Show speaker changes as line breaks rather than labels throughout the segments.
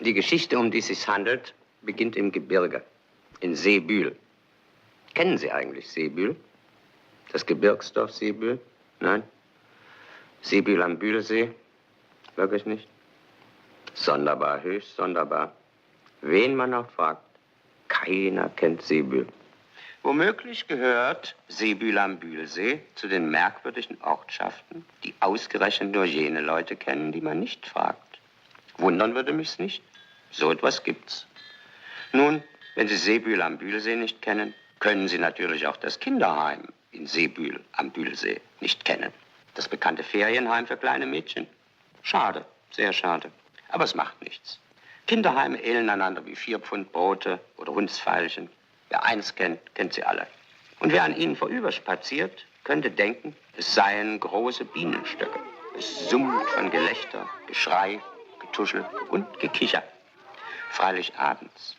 Die Geschichte, um die es sich handelt, beginnt im Gebirge, in Seebühl. Kennen Sie eigentlich Seebühl? Das Gebirgsdorf Seebühl? Nein? Seebühl am Bühlsee? Wirklich nicht? Sonderbar, höchst sonderbar. Wen man auch fragt, keiner kennt Seebühl. Womöglich gehört Seebühl am Bühlsee zu den merkwürdigen Ortschaften, die ausgerechnet nur jene Leute kennen, die man nicht fragt. Wundern würde mich's nicht. So etwas gibt's. Nun, wenn Sie Seebühl am Bühlsee nicht kennen, können Sie natürlich auch das Kinderheim in Seebühl am Bühlsee nicht kennen. Das bekannte Ferienheim für kleine Mädchen. Schade, sehr schade. Aber es macht nichts. Kinderheime ähneln einander wie 4 Pfund Brote oder Hundsfeilchen. Wer eins kennt, kennt sie alle. Und wer an ihnen vorüberspaziert, könnte denken, es seien große Bienenstöcke. Es summt von Gelächter, Geschrei, Getuschel und Gekicher. Freilich abends.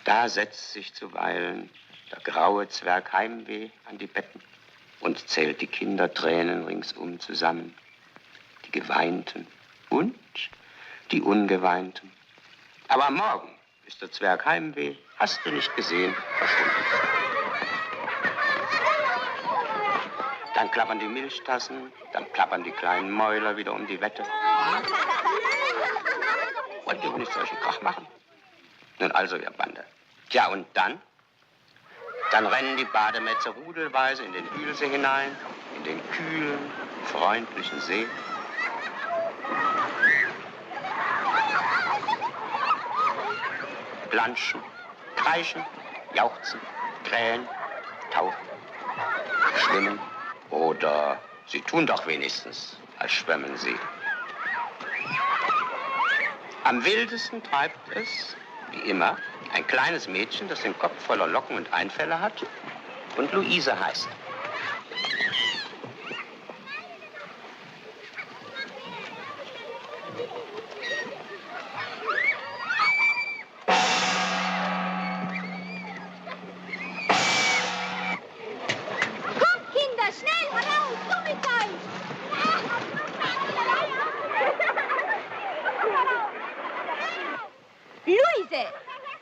Da setzt sich zuweilen der graue Zwerg Heimweh an die Betten und zählt die Kindertränen ringsum zusammen. Die Geweinten und die Ungeweinten. Aber am Morgen ist der Zwerg Heimweh, hast du nicht gesehen, verschwunden. Dann klappern die Milchtassen, dann plappern die kleinen Mäuler wieder um die Wette. Wollt ihr wohl nicht solchen Krach machen? Nun also, ihr Bande. Tja, und dann? Dann rennen die Bademätze rudelweise in den Bühlsee hinein, in den kühlen, freundlichen See. Planschen, kreischen, jauchzen, krähen, tauchen, schwimmen oder sie tun doch wenigstens, als schwimmen sie. Am wildesten treibt es, wie immer, ein kleines Mädchen, das den Kopf voller Locken und Einfälle hat und Luise heißt.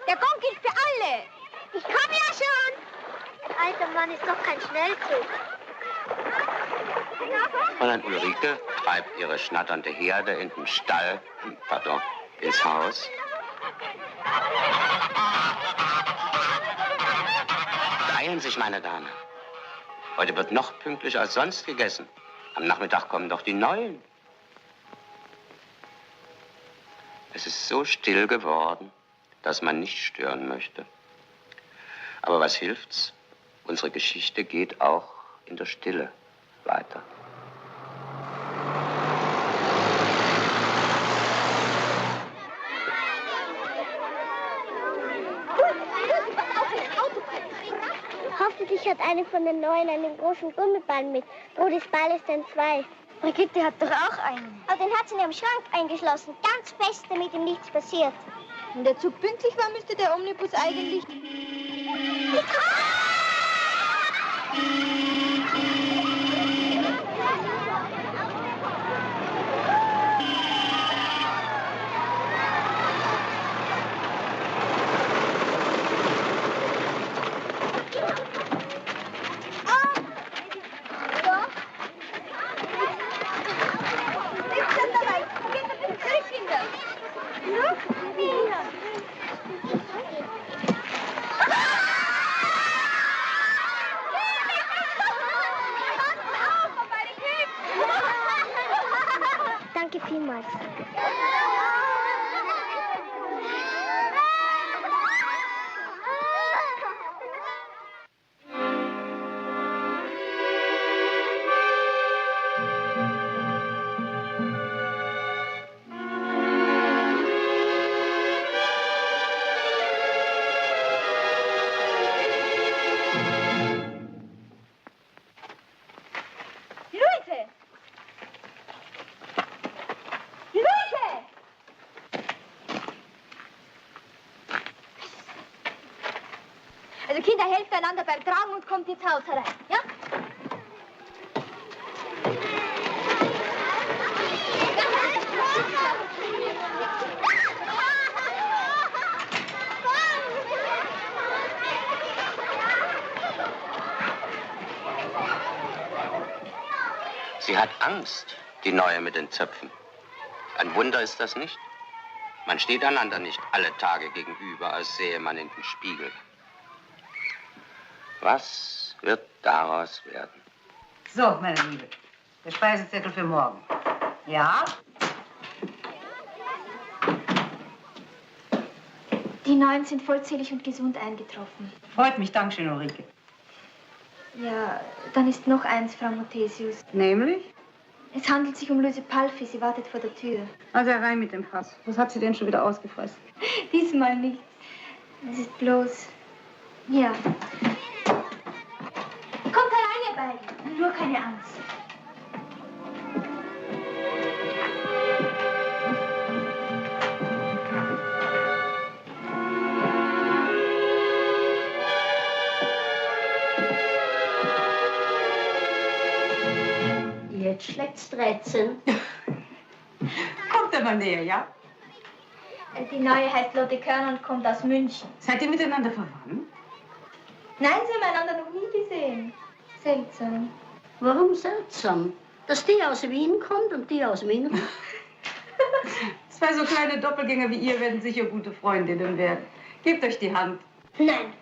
Der Gong gilt für alle. Ich komme ja schon. Alter Mann, ist doch kein Schnellzug.
Fräulein Ulrike treibt ihre schnatternde Herde in den Stall, ins Haus. Beeilen sich, meine Dame. Heute wird noch pünktlicher als sonst gegessen. Am Nachmittag kommen doch die Neuen. Es ist so still geworden, dass man nicht stören möchte. Aber was hilft's? Unsere Geschichte geht auch in der Stille weiter.
Hoffentlich hat eine von den Neuen einen großen Gummiball mit. Wo des Balles denn 2? Brigitte hat doch auch einen. Aber den hat sie in ihrem Schrank eingeschlossen. Ganz fest, damit ihm nichts passiert.
Wenn der Zug pünktlich war, müsste der Omnibus eigentlich...
Danke vielmals.
Also Kinder, helft einander beim Tragen und kommt ins Haus herein, ja?
Sie hat Angst, die Neue mit den Zöpfen. Ein Wunder ist das nicht? Man steht einander nicht alle Tage gegenüber, als sähe man in den Spiegel. Was wird daraus werden?
So, meine Liebe, der Speisezettel für morgen. Ja?
Die Neuen sind vollzählig und gesund eingetroffen.
Freut mich, Dankeschön, Ulrike.
Ja, dann ist noch eins, Frau Muthesius.
Nämlich?
Es handelt sich um Luise Palfi. Sie wartet vor der Tür.
Also rein mit dem Fass. Was hat sie denn schon wieder ausgefressen?
Diesmal nichts. Es ist bloß... Ja. Kommt herein, ihr beiden. Nur keine Angst.
Jetzt schlägt's 13.
Kommt aber näher, ja?
Die Neue heißt Lotte Körner und kommt aus München.
Seid ihr miteinander verwandt?
Nein, sie haben einander noch nie gesehen. Seltsam.
Warum seltsam? Dass die aus Wien kommt und die aus Wien.
Zwei so kleine Doppelgänger wie ihr werden sicher gute Freundinnen werden. Gebt euch die Hand.
Nein.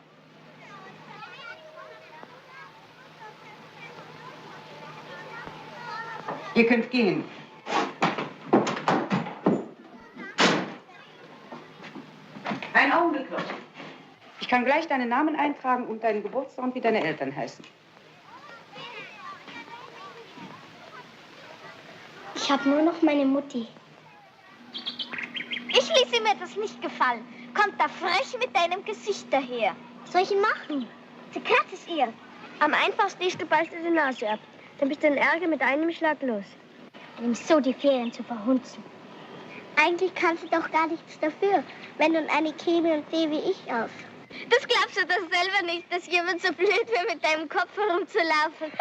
Ihr könnt gehen. Einen Augenblick noch. Ich kann gleich deinen Namen eintragen und deinen Geburtstag und wie deine Eltern heißen.
Ich habe nur noch meine Mutti. Ich ließe mir das nicht gefallen. Kommt da frech mit deinem Gesicht daher. Was soll ich ihn machen? Sekret es ihr. Am einfachsten ist, du beißt dir die Nase ab. Dann bist du in Ärger mit einem Schlag los. Nimm so die Ferien zu verhunzen. Eigentlich kannst du doch gar nichts dafür, wenn nun eine käme und sehe wie ich aus. Das glaubst du doch selber nicht, dass jemand so blöd wäre, mit deinem Kopf herumzulaufen.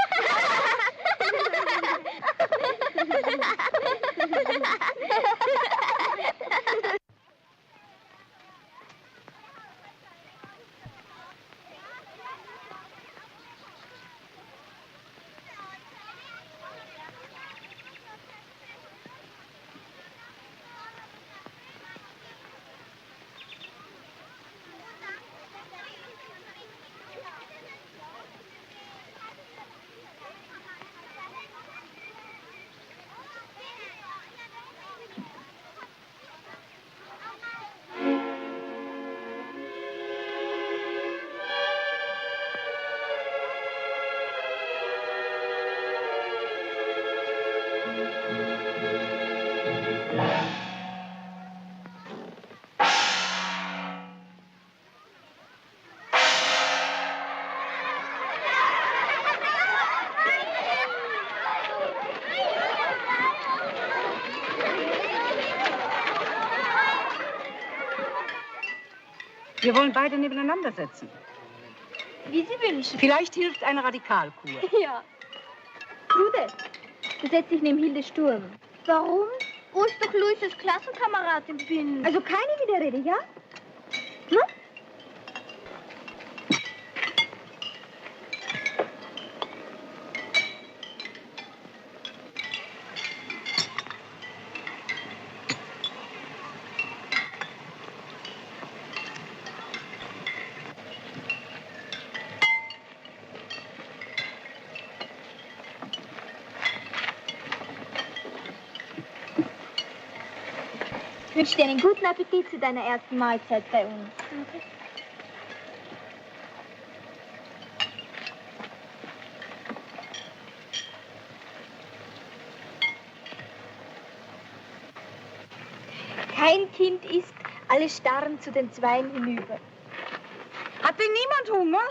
Wir wollen beide nebeneinander setzen.
Wie Sie wünschen.
Vielleicht hilft eine Radikalkur.
Ja. Trude, du setzt dich neben Hilde Sturm. Warum? Wo ist doch Luises Klassenkameradin bin? Also keine Widerrede, ja? Hm? Ich wünsche dir einen guten Appetit zu deiner ersten Mahlzeit bei uns. Okay. Kein Kind isst, alle starren zu den Zweien hinüber.
Hat denn niemand Hunger?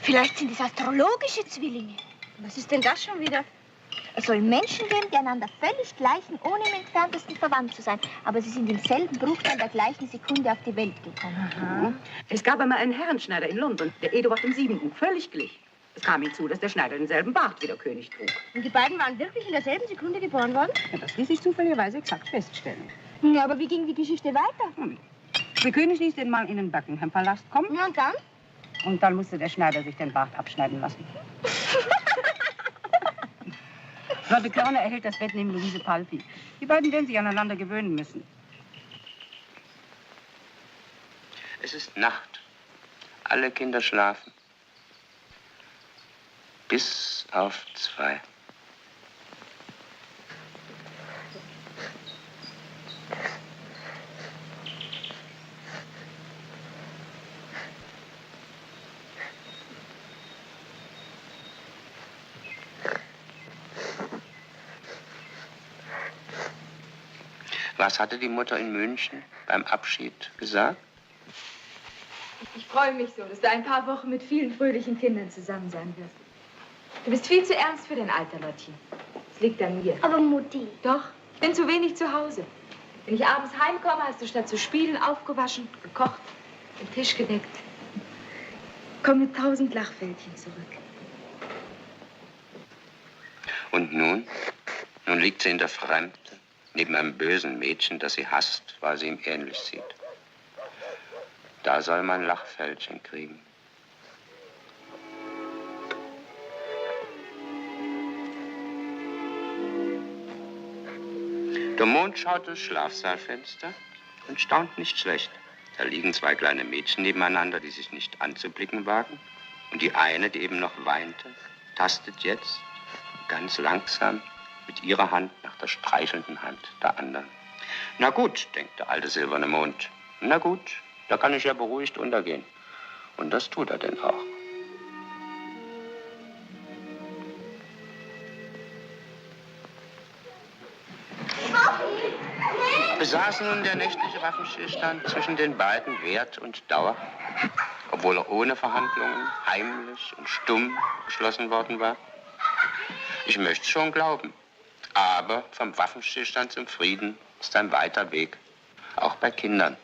Vielleicht sind es astrologische Zwillinge.
Was ist denn das schon wieder?
Es soll Menschen geben, die einander völlig gleichen, ohne im entferntesten verwandt zu sein. Aber sie sind im selben Bruchteil der gleichen Sekunde auf die Welt gekommen.
Aha. Es gab einmal einen Herrenschneider in London, der Eduard VII. Völlig glich. Es kam hinzu, dass der Schneider denselben Bart wie der König trug.
Und die beiden waren wirklich in derselben Sekunde geboren worden?
Ja, das ließ sich zufälligerweise exakt feststellen.
Ja, aber wie ging die Geschichte weiter?
Der König ließ den Mann in den Buckingham-Palast kommen.
Ja, und dann?
Und dann musste der Schneider sich den Bart abschneiden lassen. Lotte Körner erhält das Bett neben Luise Palpi. Die beiden werden sich aneinander gewöhnen müssen.
Es ist Nacht. Alle Kinder schlafen. Bis auf 2. Was hatte die Mutter in München beim Abschied gesagt?
Ich freue mich so, dass du ein paar Wochen mit vielen fröhlichen Kindern zusammen sein wirst. Du bist viel zu ernst für dein Alter, Lottchen. Es liegt an mir.
Aber Mutti.
Doch, ich bin zu wenig zu Hause. Wenn ich abends heimkomme, hast du statt zu spielen aufgewaschen, gekocht, den Tisch gedeckt. Komm mit 1000 Lachfältchen zurück.
Und nun? Nun liegt sie in der Fremde, neben einem bösen Mädchen, das sie hasst, weil sie ihm ähnlich sieht. Da soll man Lachfältchen kriegen. Der Mond schaut durchs Schlafsaalfenster und staunt nicht schlecht. Da liegen 2 kleine Mädchen nebeneinander, die sich nicht anzublicken wagen. Und die eine, die eben noch weinte, tastet jetzt ganz langsam mit ihrer Hand nach der streichelnden Hand der anderen. Na gut, denkt der alte silberne Mond. Na gut, da kann ich ja beruhigt untergehen. Und das tut er denn auch. Besaß nun der nächtliche Waffenstillstand zwischen den beiden Wert und Dauer, obwohl er ohne Verhandlungen, heimlich und stumm geschlossen worden war? Ich möchte schon glauben. Aber vom Waffenstillstand zum Frieden ist ein weiter Weg, auch bei Kindern.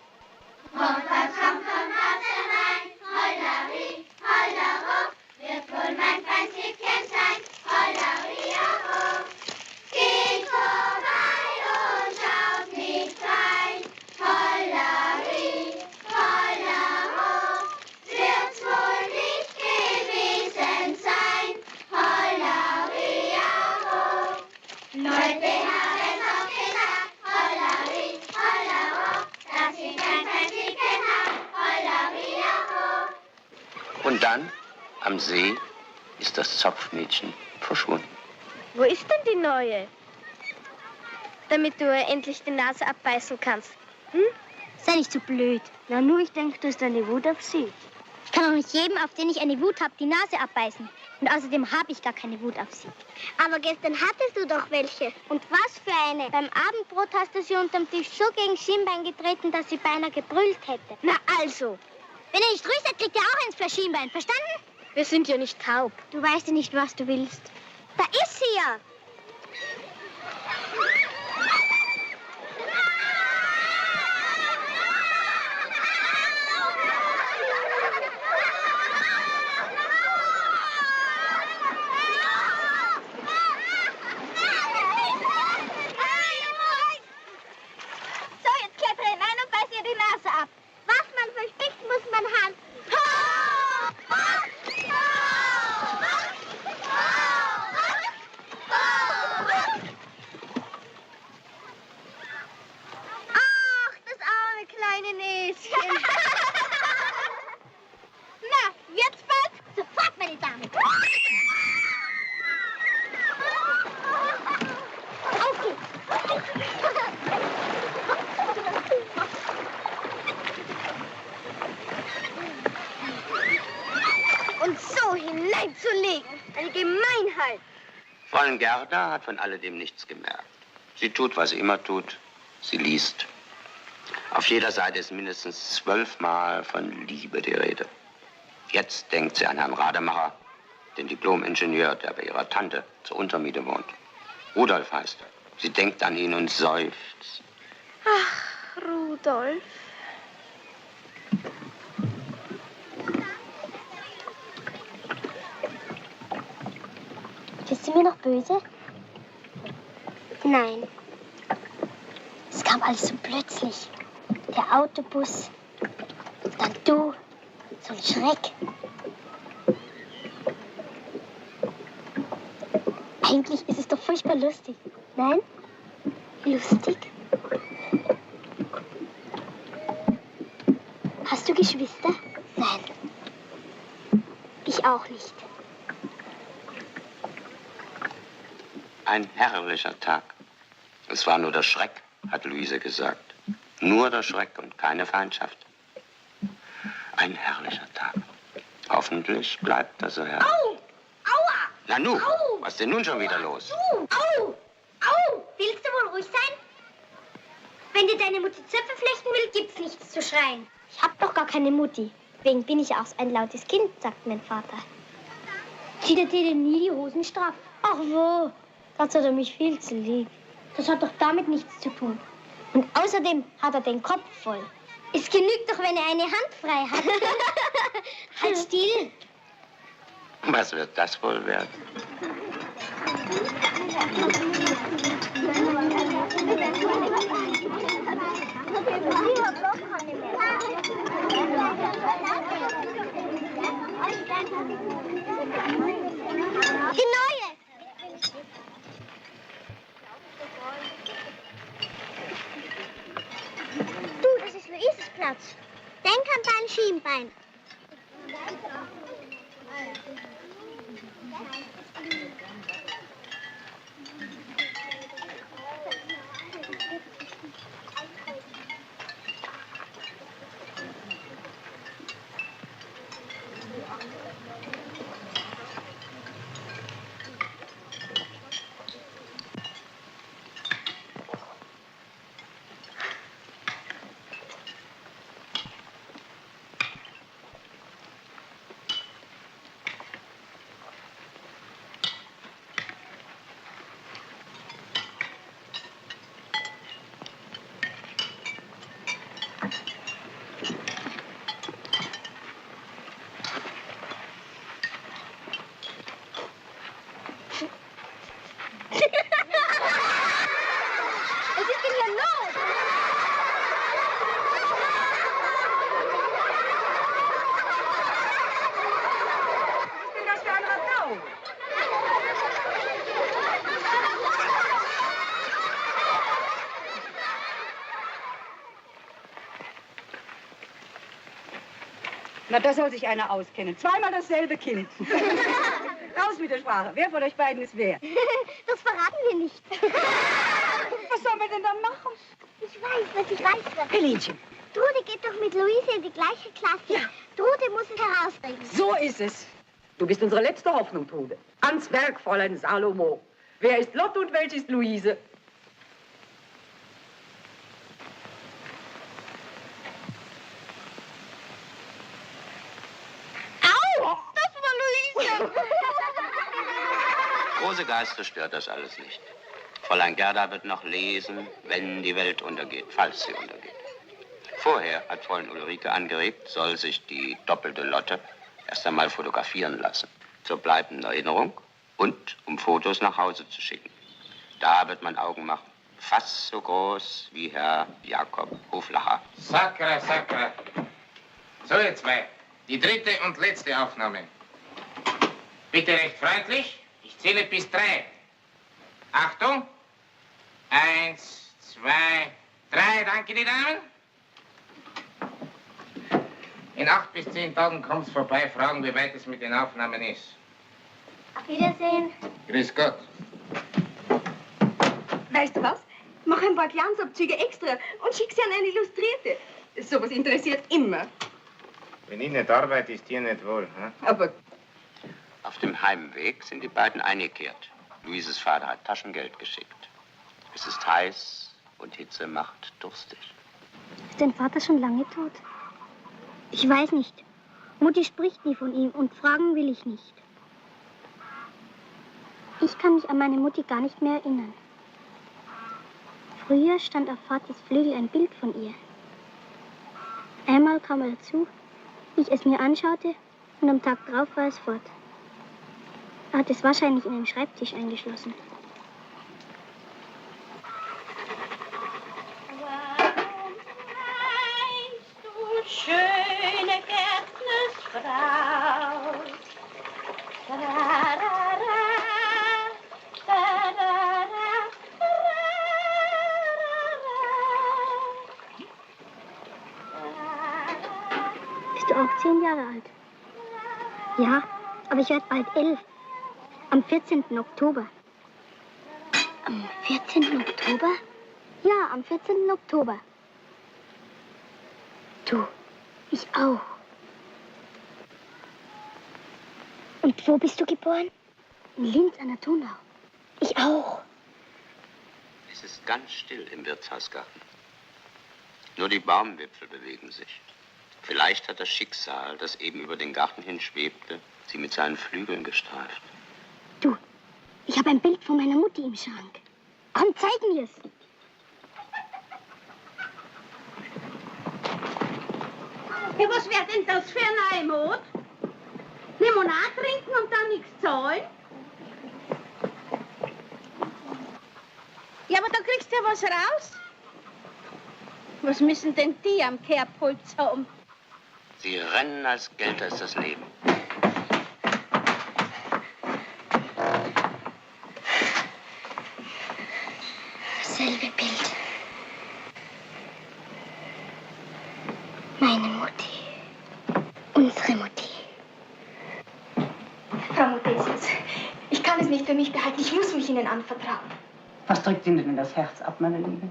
Und dann, am See, ist das Zopfmädchen verschwunden.
Wo ist denn die Neue? Damit du ihr endlich die Nase abbeißen kannst. Hm? Sei nicht so blöd. Na nur, ich denke, du hast eine Wut auf sie. Ich kann auch nicht jedem, auf den ich eine Wut habe, die Nase abbeißen. Und außerdem habe ich gar keine Wut auf sie. Aber gestern hattest du doch welche. Und was für eine? Beim Abendbrot hast du sie unterm Tisch so gegen Schienbein getreten, dass sie beinahe gebrüllt hätte. Na also. Wenn ihr nicht ruhig seid, kriegt ihr auch ins Schienbein. Verstanden? Wir sind ja nicht taub. Du weißt ja nicht, was du willst. Da ist sie ja. So, jetzt klettere hinein und beiß ihr die Nase ab. Was man verspricht, muss man haben. Ach, das arme kleine Näschen. Na, jetzt bald? Sofort, meine Damen. Okay. Und so hineinzulegen. Eine Gemeinheit.
Fräulein Gerda hat von alledem nichts gemerkt. Sie tut, was sie immer tut. Sie liest. Auf jeder Seite ist mindestens 12 Mal von Liebe die Rede. Jetzt denkt sie an Herrn Rademacher, den Diplom-Ingenieur, der bei ihrer Tante zur Untermiete wohnt. Rudolf heißt er. Sie denkt an ihn und seufzt.
Ach, Rudolf. Bist du mir noch böse? Nein. Es kam alles so plötzlich. Der Autobus, dann du, so ein Schreck. Eigentlich ist es doch furchtbar lustig. Nein? Lustig? Hast du Geschwister? Nein. Ich auch nicht.
Ein herrlicher Tag. Es war nur der Schreck, hat Luise gesagt. Nur der Schreck und keine Feindschaft. Ein herrlicher Tag. Hoffentlich bleibt er so herrlich.
Au! Aua!
Nanu,
Au!
was ist denn nun schon wieder los?
Du! Au! Au! Willst du wohl ruhig sein? Wenn dir deine Mutti Zöpfe flechten will, gibt's nichts zu schreien. Ich hab doch gar keine Mutti. Deswegen bin ich auch ein lautes Kind, sagt mein Vater. Zieht er dir denn nie die Hosen straff? Ach wo, dazu hat er mich viel zu lieb. Das hat doch damit nichts zu tun. Und außerdem hat er den Kopf voll. Es genügt doch, wenn er eine Hand frei hat. Halt still.
Was wird das wohl werden?
Die neue. Du, das ist Luises Platz. Denk an dein Schienbein.
Na, da soll sich einer auskennen. Zweimal dasselbe Kind. Raus mit der Sprache. Wer von euch beiden ist wer?
Das verraten wir nicht.
Was sollen wir denn da machen?
Ich weiß.
Elinchen.
Trude geht doch mit Luise in die gleiche Klasse.
Ja.
Trude muss es herauskriegen.
So ist es. Du bist unsere letzte Hoffnung, Trude. Ans Werk, Fräulein Salomo. Wer ist Lotte und welche ist Luise?
Große Geister stört das alles nicht. Fräulein Gerda wird noch lesen, wenn die Welt untergeht, falls sie untergeht. Vorher hat Fräulein Ulrike angeregt, soll sich die doppelte Lotte erst einmal fotografieren lassen. Zur bleibenden Erinnerung und um Fotos nach Hause zu schicken. Da wird man Augen machen. Fast so groß wie Herr Jakob Hoflacher.
Sacre, sacre. So, ihr zwei. Die dritte und letzte Aufnahme. Bitte recht freundlich. Ich zähle bis 3. Achtung. 1, 2, 3. Danke, die Damen. In 8 bis 10 Tagen kommt's vorbei, fragen, wie weit es mit den Aufnahmen ist.
Auf Wiedersehen.
Grüß Gott.
Weißt du was? Mach ein paar Glanzabzüge extra und schick sie an eine Illustrierte. Sowas interessiert immer.
Wenn ich nicht arbeite, ist dir nicht wohl. Hm?
Aber
Auf dem Heimweg sind die beiden eingekehrt. Luises Vater hat Taschengeld geschickt. Es ist heiß und Hitze macht durstig.
Ist dein Vater schon lange tot? Ich weiß nicht. Mutti spricht nie von ihm und fragen will ich nicht. Ich kann mich an meine Mutti gar nicht mehr erinnern. Früher stand auf Vaters Flügel ein Bild von ihr. Einmal kam er dazu, ich es mir anschaute und am Tag drauf war es fort. Er hat es wahrscheinlich in den Schreibtisch eingeschlossen.
Warum weinst du, schöne Gärtnersfrau? Tararara, tararara, tararara.
Bist du auch 10 Jahre alt? Ja, aber ich werde bald 11. Am 14. Oktober. Am 14. Oktober? Ja, am 14. Oktober. Du, ich auch. Und wo bist du geboren? In Linz an der Donau. Ich auch.
Es ist ganz still im Wirtshausgarten. Nur die Baumwipfel bewegen sich. Vielleicht hat das Schicksal, das eben über den Garten hin schwebte, sie mit seinen Flügeln gestreift.
Du, ich habe ein Bild von meiner Mutti im Schrank. Komm, zeig mir's.
Ja, was wäre denn das für eine Neumut? Limonade trinken und dann nichts zahlen? Ja, aber da kriegst du ja was raus. Was müssen denn die am Kerbholz haben?
Sie rennen, als gelte es das Leben.
Dasselbe Bild. Meine Mutti. Unsere Mutti.
Frau Muthesius, ich kann es nicht für mich behalten. Ich muss mich Ihnen anvertrauen.
Was drückt Ihnen denn das Herz ab, meine Liebe?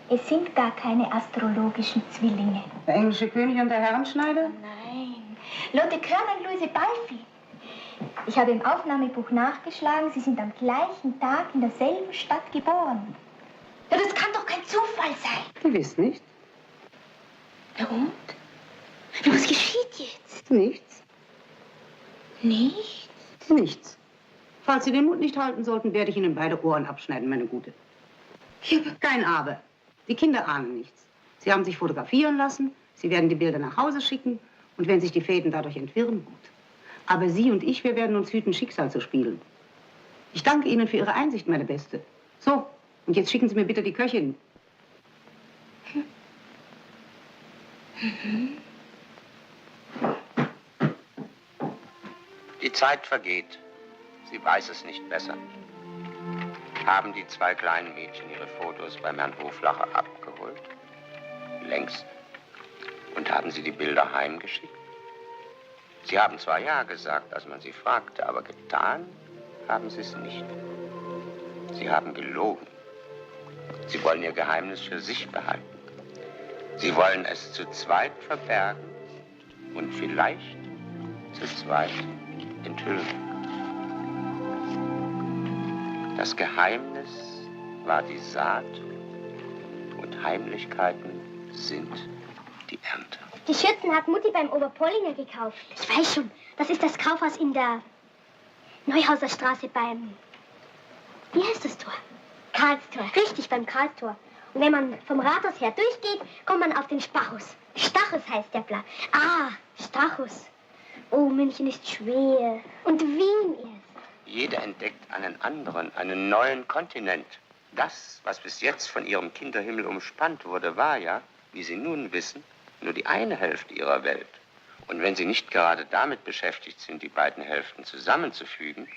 Es sind gar keine astrologischen Zwillinge.
Der englische König und der Herrenschneider?
Nein, Lotte Körner und Luise Balfi. Ich habe im Aufnahmebuch nachgeschlagen, sie sind am gleichen Tag in derselben Stadt geboren. Ja, das kann doch kein Zufall sein.
Gewiss nicht.
Ja, und? Was geschieht jetzt?
Nichts.
Nichts?
Nichts. Falls Sie den Mund nicht halten sollten, werde ich Ihnen beide Ohren abschneiden, meine Gute. Kein Aber. Die Kinder ahnen nichts. Sie haben sich fotografieren lassen, Sie werden die Bilder nach Hause schicken und wenn sich die Fäden dadurch entwirren, gut. Aber Sie und ich, wir werden uns hüten, Schicksal zu spielen. Ich danke Ihnen für Ihre Einsicht, meine Beste. So, und jetzt schicken Sie mir bitte die Köchin.
Die Zeit vergeht. Sie weiß es nicht besser. Haben die zwei kleinen Mädchen ihre Fotos beim Herrn Hoflacher abgeholt? Längst. Und haben sie die Bilder heimgeschickt? Sie haben zwar ja gesagt, als man sie fragte, aber getan haben sie es nicht. Sie haben gelogen. Sie wollen ihr Geheimnis für sich behalten. Sie wollen es zu zweit verbergen und vielleicht zu zweit enthüllen. Das Geheimnis war die Saat und Heimlichkeiten sind die Ernte.
Die Schürzen hat Mutti beim Oberpollinger gekauft. Ich weiß schon, das ist das Kaufhaus in der Neuhauser Straße beim... Wie heißt das Tor? Karlstor. Richtig, beim Karlstor. Und wenn man vom Rathaus her durchgeht, kommt man auf den Spachus. Stachus heißt der Platz. Ah, Stachus. Oh, München ist schwer. Und Wien ist.
Jeder entdeckt einen anderen, einen neuen Kontinent. Das, was bis jetzt von ihrem Kinderhimmel umspannt wurde, war ja, wie Sie nun wissen, nur die eine Hälfte ihrer Welt. Und wenn Sie nicht gerade damit beschäftigt sind, die beiden Hälften zusammenzufügen,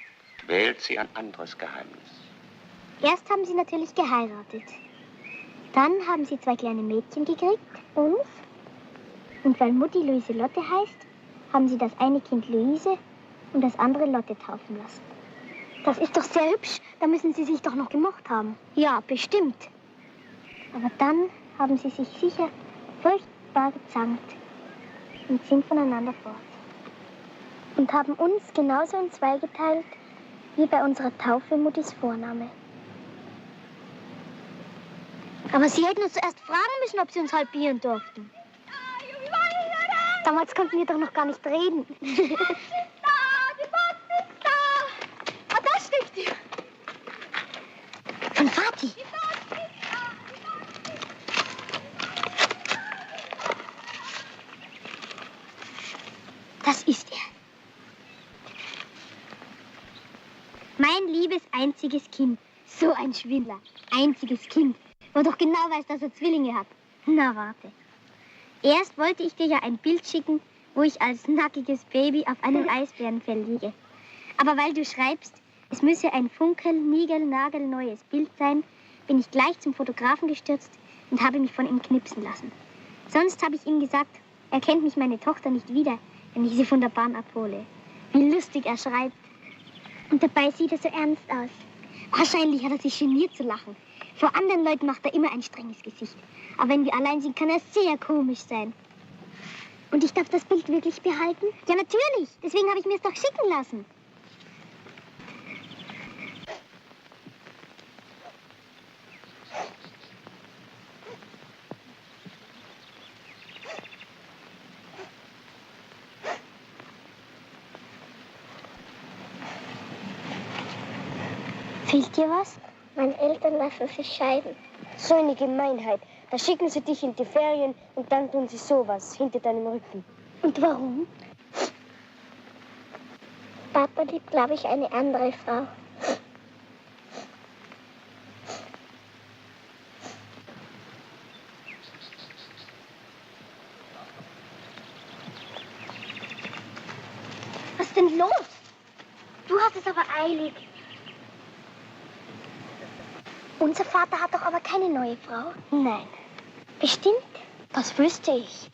wählt sie ein anderes Geheimnis.
Erst haben sie natürlich geheiratet. Dann haben sie 2 kleine Mädchen gekriegt, uns. Und weil Mutti Luise Lotte heißt, haben sie das eine Kind Luise und das andere Lotte taufen lassen. Das ist doch sehr hübsch. Da müssen sie sich doch noch gemocht haben. Ja, bestimmt. Aber dann haben sie sich sicher furchtbar gezankt und sind voneinander fort. Und haben uns genauso in 2 geteilt, wie bei unserer Taufe Muttis Vorname. Aber sie hätten uns zuerst fragen müssen, ob sie uns halbieren durften. Damals konnten wir doch noch gar nicht reden.
Die Post ist da! Ah, da steckt die.
Von Vati. Das ist er. Mein liebes einziges Kind. So ein Schwindler. Einziges Kind. Wo doch genau weiß, dass er Zwillinge hat. Na, warte. Erst wollte ich dir ja ein Bild schicken, wo ich als nackiges Baby auf einem Eisbärenfell liege. Aber weil du schreibst, es müsse ein funkel-nigel-nagelneues Bild sein, bin ich gleich zum Fotografen gestürzt und habe mich von ihm knipsen lassen. Sonst habe ich ihm gesagt, erkennt mich meine Tochter nicht wieder, wenn ich sie von der Bahn abhole. Wie lustig er schreibt. Und dabei sieht er so ernst aus. Wahrscheinlich hat er sich geniert zu lachen. Vor anderen Leuten macht er immer ein strenges Gesicht. Aber wenn wir allein sind, kann er sehr komisch sein. Und ich darf das Bild wirklich behalten? Ja, natürlich. Deswegen habe ich mir es doch schicken lassen. Fehlt dir was? Meine Eltern lassen sich scheiden.
So eine Gemeinheit. Da schicken sie dich in die Ferien und dann tun sie sowas hinter deinem Rücken.
Und warum? Papa liebt, glaube ich, eine andere Frau. Was ist denn los? Du hast es aber eilig. Unser Vater hat doch aber keine neue Frau.
Nein.
Bestimmt?
Das wüsste ich.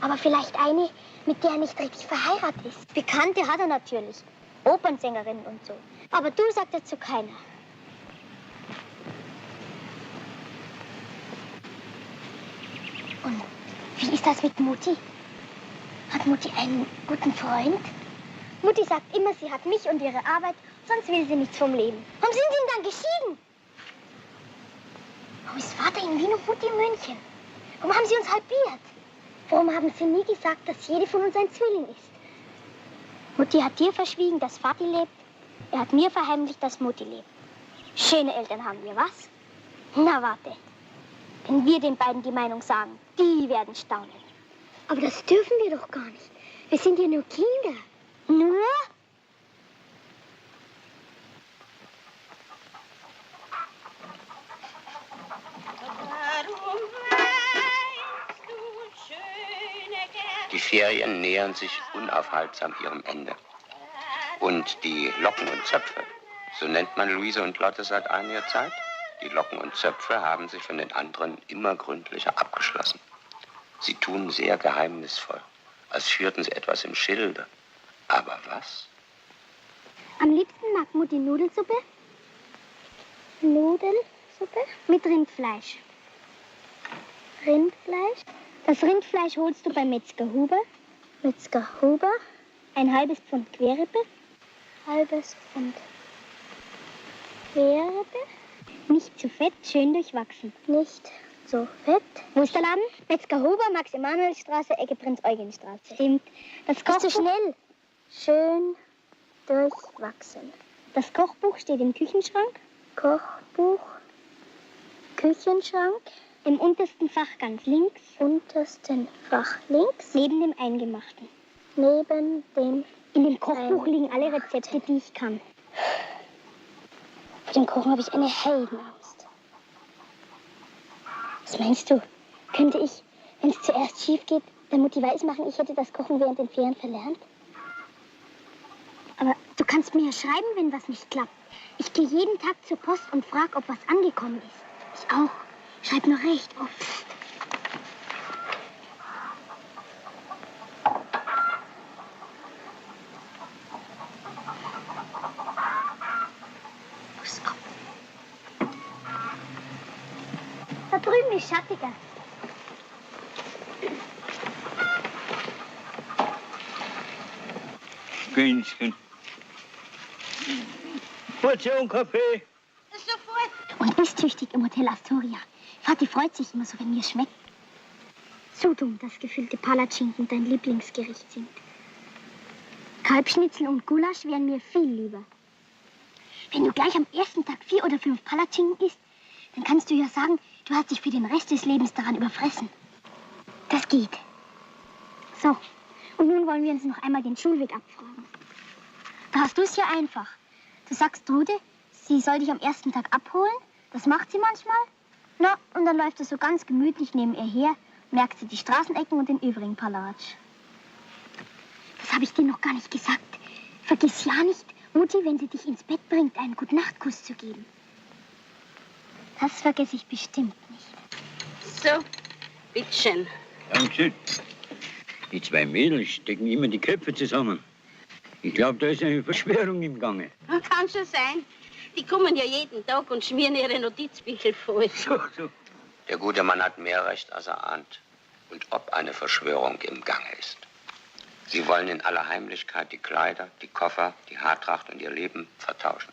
Aber vielleicht eine, mit der er nicht richtig verheiratet ist.
Bekannte hat er natürlich. Opernsängerin und so. Aber du sagt dazu keiner.
Und wie ist das mit Mutti? Hat Mutti einen guten Freund? Mutti sagt immer, sie hat mich und ihre Arbeit, sonst will sie nichts vom Leben. Warum sind sie denn dann geschieden? Warum ist Vater in Wien und Mutti in München? Warum haben sie uns halbiert? Warum haben sie nie gesagt, dass jede von uns ein Zwilling ist? Mutti hat dir verschwiegen, dass Vati lebt. Er hat mir verheimlicht, dass Mutti lebt. Schöne Eltern haben wir, was? Na, warte. Wenn wir den beiden die Meinung sagen, die werden staunen. Aber das dürfen wir doch gar nicht. Wir sind ja nur Kinder. Nur?
Die Ferien nähern sich unaufhaltsam ihrem Ende. Und die Locken und Zöpfe, so nennt man Luise und Lotte seit einiger Zeit, die Locken und Zöpfe haben sich von den anderen immer gründlicher abgeschlossen. Sie tun sehr geheimnisvoll, als führten sie etwas im Schilde. Aber was?
Am liebsten mag Mutti Nudelsuppe. Nudelsuppe mit Rindfleisch. Rindfleisch? Das Rindfleisch holst du bei Metzger Huber. Metzger Huber. Ein halbes Pfund Querrippe. Halbes Pfund Querrippe. Nicht zu fett, schön durchwachsen. Nicht so fett. Wo ist der Laden? Metzger Huber, Max-Emanuel-Straße, Ecke Prinz-Eugen-Straße. Stimmt. Das Kochbuch... Ist zu schnell. Schön durchwachsen. Das Kochbuch steht im Küchenschrank. Kochbuch. Küchenschrank. Im untersten Fach ganz links. Untersten Fach links. Neben dem Eingemachten. Neben dem... In dem Kochbuch liegen alle Rezepte, die ich kann. Vor dem Kochen habe ich eine Heidenangst. Was meinst du? Könnte ich, wenn es zuerst schief geht, der Mutti weismachen, ich hätte das Kochen während den Ferien verlernt? Aber du kannst mir ja schreiben, wenn was nicht klappt. Ich gehe jeden Tag zur Post und frage, ob was angekommen ist. Ich auch. Schreib nur recht oft. Pass auf. Da drüben ist schattiger.
Gündchen. Portion Kaffee.
Sofort. Und ist tüchtig im Hotel Astoria. Vati freut sich immer so, wenn mir schmeckt. So dumm, dass gefüllte Palatschinken dein Lieblingsgericht sind. Kalbschnitzel und Gulasch wären mir viel lieber. Wenn du gleich am ersten Tag 4 oder 5 Palatschinken isst, dann kannst du ja sagen, du hast dich für den Rest des Lebens daran überfressen. Das geht. So, und nun wollen wir uns noch einmal den Schulweg abfragen. Da hast du es ja einfach. Du sagst Trude, sie soll dich am ersten Tag abholen. Das macht sie manchmal. Na, und dann läuft er so ganz gemütlich neben ihr her, merkt sie die Straßenecken und den übrigen Palatsch. Das habe ich dir noch gar nicht gesagt. Vergiss ja nicht, Mutti, wenn sie dich ins Bett bringt, einen Gute-Nacht-Kuss zu geben. Das vergesse ich bestimmt nicht.
So, bitteschön.
Dankeschön. Die zwei Mädels stecken immer die Köpfe zusammen. Ich glaube, da ist eine Verschwörung im Gange.
Kann schon sein. Die kommen ja jeden Tag und schmieren ihre Notizbücher voll.
So.
Der gute Mann hat mehr Recht, als er ahnt. Und ob eine Verschwörung im Gange ist. Sie wollen in aller Heimlichkeit die Kleider, die Koffer, die Haartracht und ihr Leben vertauschen.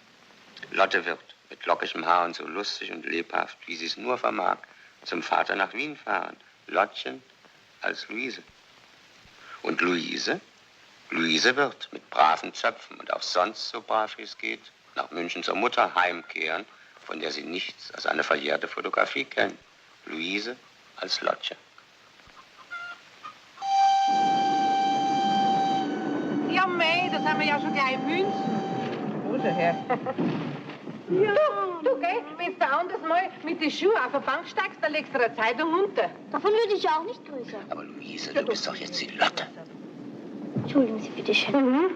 Lotte wird mit lockigem Haar und so lustig und lebhaft, wie sie es nur vermag, zum Vater nach Wien fahren. Lottchen als Luise. Und Luise? Luise wird mit braven Zöpfen und auch sonst so brav wie es geht, nach München zur Mutter heimkehren, von der sie nichts als eine verjährte Fotografie kennt. Luise als Lottchen.
Ja, mei, das haben wir ja schon gleich in München. Wo ist er her? Ja. Du, gell, wenn du anders mal mit den Schuhen auf der Bank steigst, dann legst du eine Zeitung unter.
Davon würde ich ja auch nicht größer.
Aber Luise, du bist doch jetzt die Lotte.
Entschuldigen Sie bitte schön.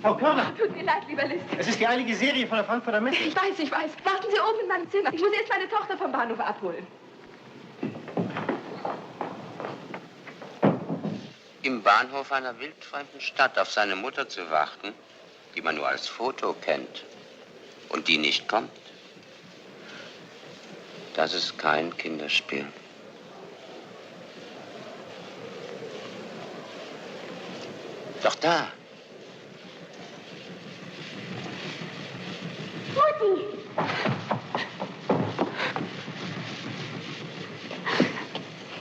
Frau Körner,
Tut mir leid, lieber List.
es ist die eilige Serie von der Frankfurter Messe.
Ich weiß. Warten Sie oben in meinem Zimmer. Ich muss erst meine Tochter vom Bahnhof abholen.
Im Bahnhof einer wildfremden Stadt auf seine Mutter zu warten, die man nur als Foto kennt und die nicht kommt, das ist kein Kinderspiel. Doch da.
Mutti!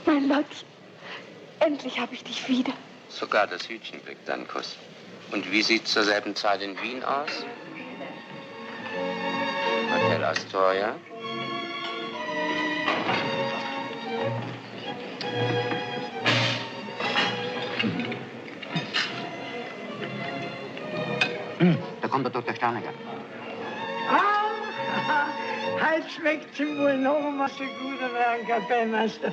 Mein Lottchen, endlich habe ich dich wieder.
Sogar das Hütchen kriegt einen Kuss. Und wie sieht's zur selben Zeit in Wien aus? Hotel Astoria?
Da kommt der Dr. Starneger.
Heute schmeckt's ihm wohl noch einmal so gut, Herr Kapellmeister.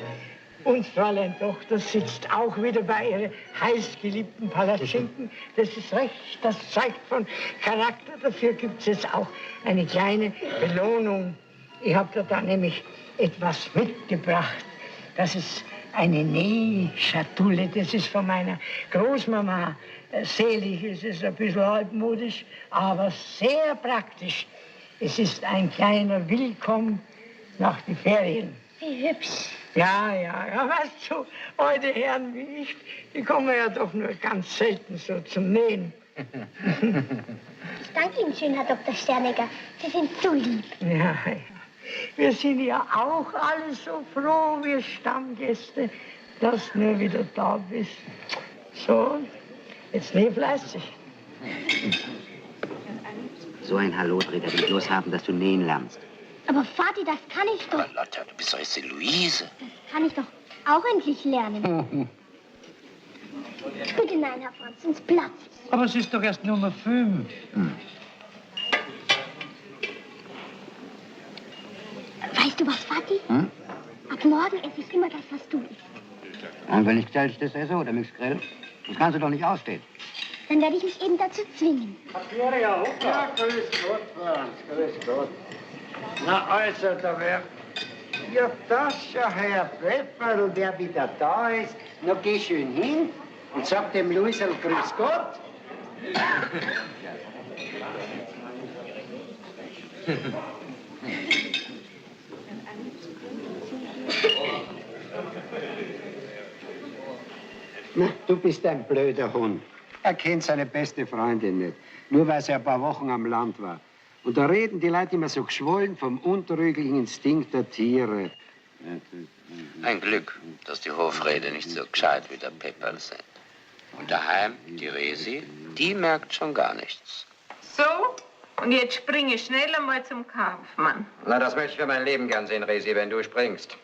Und Fräulein Tochter sitzt auch wieder bei ihren heißgeliebten Palatschinken. Das ist recht, das zeigt von Charakter. Dafür gibt es jetzt auch eine kleine Belohnung. Ich habe da nämlich etwas mitgebracht. Das ist eine Nähschatulle. Das ist von meiner Großmama. Selig, es ist ein bisschen altmodisch, aber sehr praktisch. Es ist ein kleiner Willkommen nach den Ferien.
Wie hübsch.
Ja, weißt du, alte Herren wie ich, die kommen ja doch nur ganz selten so zum Nähen.
Ich danke Ihnen schön, Herr Dr. Sternegger. Sie sind so lieb.
Ja. Wir sind ja auch alle so froh, wir Stammgäste, dass du nur wieder da bist. So, jetzt näh fleißig.
So ein Hallo-Träger will bloß haben, dass du nähen lernst.
Aber Vati, das kann ich doch.
Aber Lotte, du bist doch jetzt die Luise.
Das kann ich doch auch endlich lernen. Bitte nein, Herr Franz, sonst platzt.
Aber es ist doch erst Nummer 5.
Weißt du was, Vati? Ab morgen esse ich immer das, was du isst.
Und wenn ich Gesellstes esse oder mich grill, das kannst du doch nicht ausstehen.
Dann werde ich mich eben dazu zwingen.
Ja, grüß Gott, Franz, grüß Gott. Na also, da wär... Ja, das ist ja Herr Pfefferl, der wieder da ist. Na, geh schön hin und sag dem Luisel grüß Gott.
Na, du bist ein blöder Hund. Er kennt seine beste Freundin nicht, nur weil sie ein paar Wochen am Land war. Und da reden die Leute immer so geschwollen vom unterrüglichen Instinkt der Tiere.
Ein Glück, dass die Hofräte nicht so gescheit wie der Pepperl sind. Und daheim, die Resi, die merkt schon gar nichts.
So, und jetzt springe ich schnell einmal zum Kaufmann.
Na, das möchte ich für mein Leben gern sehen, Resi, wenn du springst.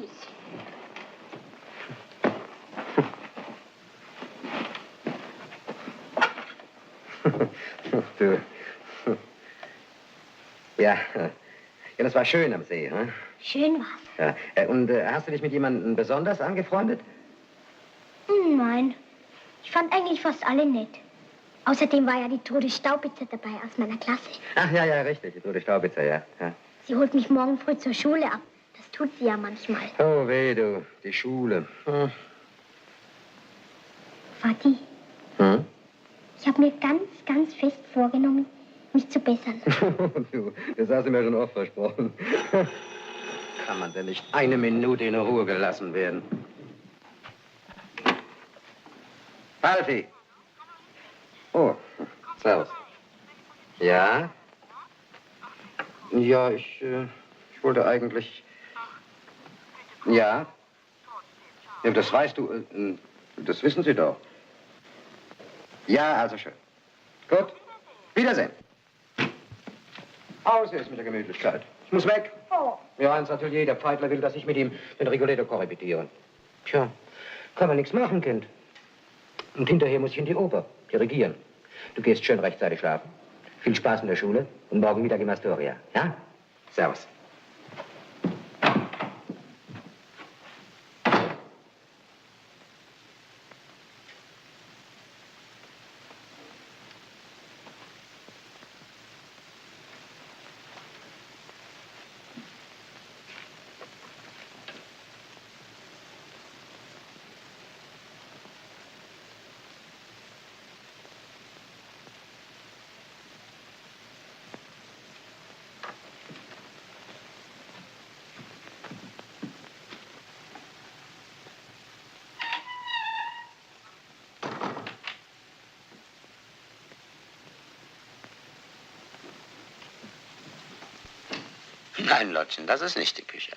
Tschüss.
Du. Ja, das war schön am See, hm?
Schön war's.
Ja. Und hast du dich mit jemandem besonders angefreundet?
Nein. Ich fand eigentlich fast alle nett. Außerdem war ja die Trude Staubitzer dabei aus meiner Klasse.
Ach ja, richtig, die Trude Staubitzer, ja.
Sie holt mich morgen früh zur Schule ab. Das tut sie ja manchmal.
Oh weh, du, die Schule.
Vati, ich habe mir ganz fest vorgenommen, mich zu bessern.
Du, das hast du mir schon oft versprochen. Kann man denn nicht eine Minute in Ruhe gelassen werden? Alfie! Oh, servus. Ja? Ja, ich wollte eigentlich... Ja? Ja, das weißt du, das wissen Sie doch. Ja, also schön. Gut, Wiedersehen. Aus jetzt mit der Gemütlichkeit. Ich muss weg.
Oh.
Ja, ins Atelier. Der Pfeifler will, dass ich mit ihm den Rigoletto korrepetiere. Tja, kann man nichts machen, Kind. Und hinterher muss ich in die Oper, dirigieren. Du gehst schön rechtzeitig schlafen. Viel Spaß in der Schule und morgen Mittag im Astoria. Ja? Servus.
Nein, Lottchen, das ist nicht die Küche.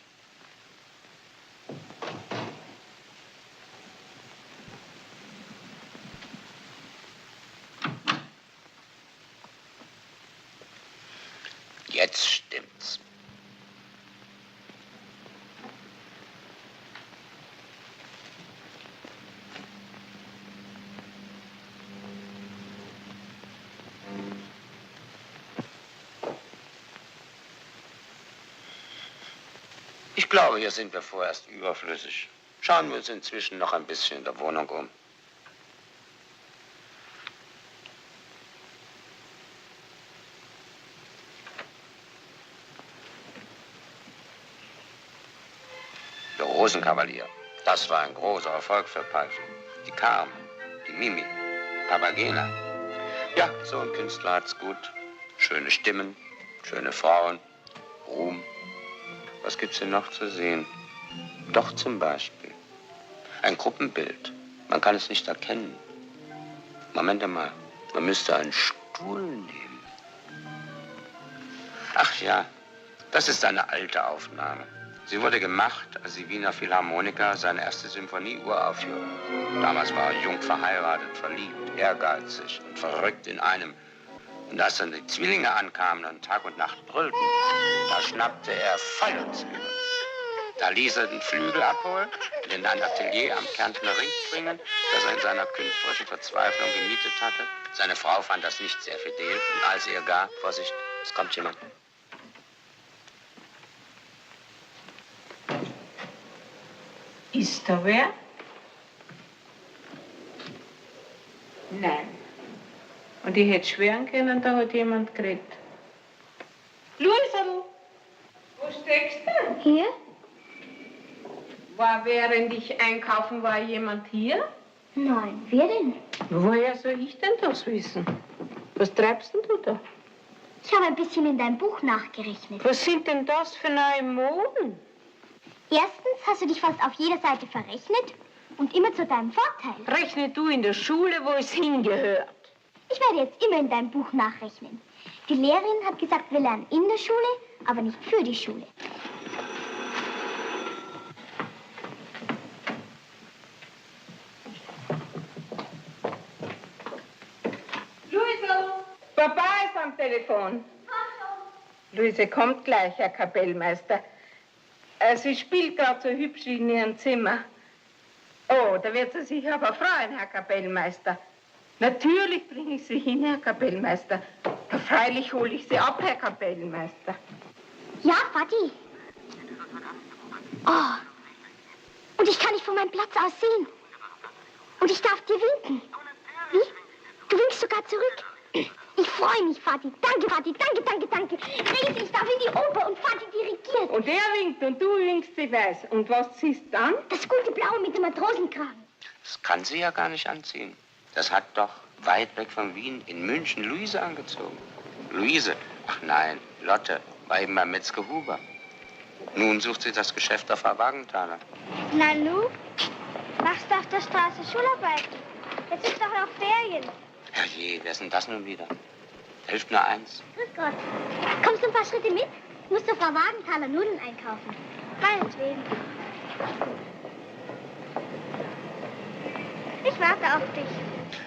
Jetzt stimmt's. Ich glaube, hier sind wir vorerst überflüssig. Schauen wir uns inzwischen noch ein bisschen in der Wohnung um. Der Rosenkavalier, das war ein großer Erfolg für Pfeifen. Die Carmen, die Mimi, Papagena. Ja, so ein Künstler hat's gut. Schöne Stimmen, schöne Frauen, Ruhm. Was gibt's denn noch zu sehen? Doch zum Beispiel ein Gruppenbild. Man kann es nicht erkennen. Moment einmal, man müsste einen Stuhl nehmen. Ach ja, das ist eine alte Aufnahme. Sie wurde gemacht, als die Wiener Philharmoniker seine erste Symphonie uraufführten. Damals war er jung verheiratet, verliebt, ehrgeizig und verrückt in einem. Und als dann die Zwillinge ankamen und Tag und Nacht brüllten, da schnappte er voll ins Übel. Da ließ er den Flügel abholen und in ein Atelier am Kärntner Ring bringen, das er in seiner künstlerischen Verzweiflung gemietet hatte. Seine Frau fand das nicht sehr fidel und als er gar, Vorsicht, es kommt jemand.
Ist da wer? Nein. Und ich hätte schwören können, da hat jemand geredet. Luisel, wo steckst du?
Hier?
War während ich einkaufen war jemand hier?
Nein, wer denn?
Woher soll ich denn das wissen? Was treibst denn du da?
Ich habe ein bisschen in dein Buch nachgerechnet.
Was sind denn das für neue Moden?
Erstens hast du dich fast auf jeder Seite verrechnet und immer zu deinem Vorteil.
Rechne du in der Schule, wo es hingehört.
Ich werde jetzt immer in dein Buch nachrechnen. Die Lehrerin hat gesagt, wir lernen in der Schule, aber nicht für die Schule.
Luise! Papa ist am Telefon. Luise kommt gleich, Herr Kapellmeister. Sie spielt gerade so hübsch wie in ihrem Zimmer. Oh, da wird sie sich aber freuen, Herr Kapellmeister. Natürlich bringe ich sie hin, Herr Kapellmeister. Freilich hole ich sie ab, Herr Kapellmeister.
Ja, Vati. Oh, und ich kann dich von meinem Platz aus sehen. Und ich darf dir winken. Wie? Du winkst sogar zurück. Ich freue mich, Vati. Danke, Vati. Danke, danke, danke. Riese, ich darf in die Oper und Vati dirigiert.
Und er winkt und du winkst, sie weiß. Und was ziehst du dann?
Das gute Blaue mit dem Matrosenkragen.
Das kann sie ja gar nicht anziehen. Das hat doch weit weg von Wien in München Luise angezogen. Luise? Ach nein, Lotte war eben beim Metzger Huber. Nun sucht sie das Geschäft auf Frau Wagenthaler.
Nanu, machst du auf der Straße Schularbeit? Jetzt ist doch noch Ferien.
Herrje, wer ist denn das nun wieder? Hilft nur eins.
Grüß Gott. Kommst du ein paar Schritte mit? Musst du Frau Wagenthaler Nudeln einkaufen. Meinetwegen. Ich warte auf dich.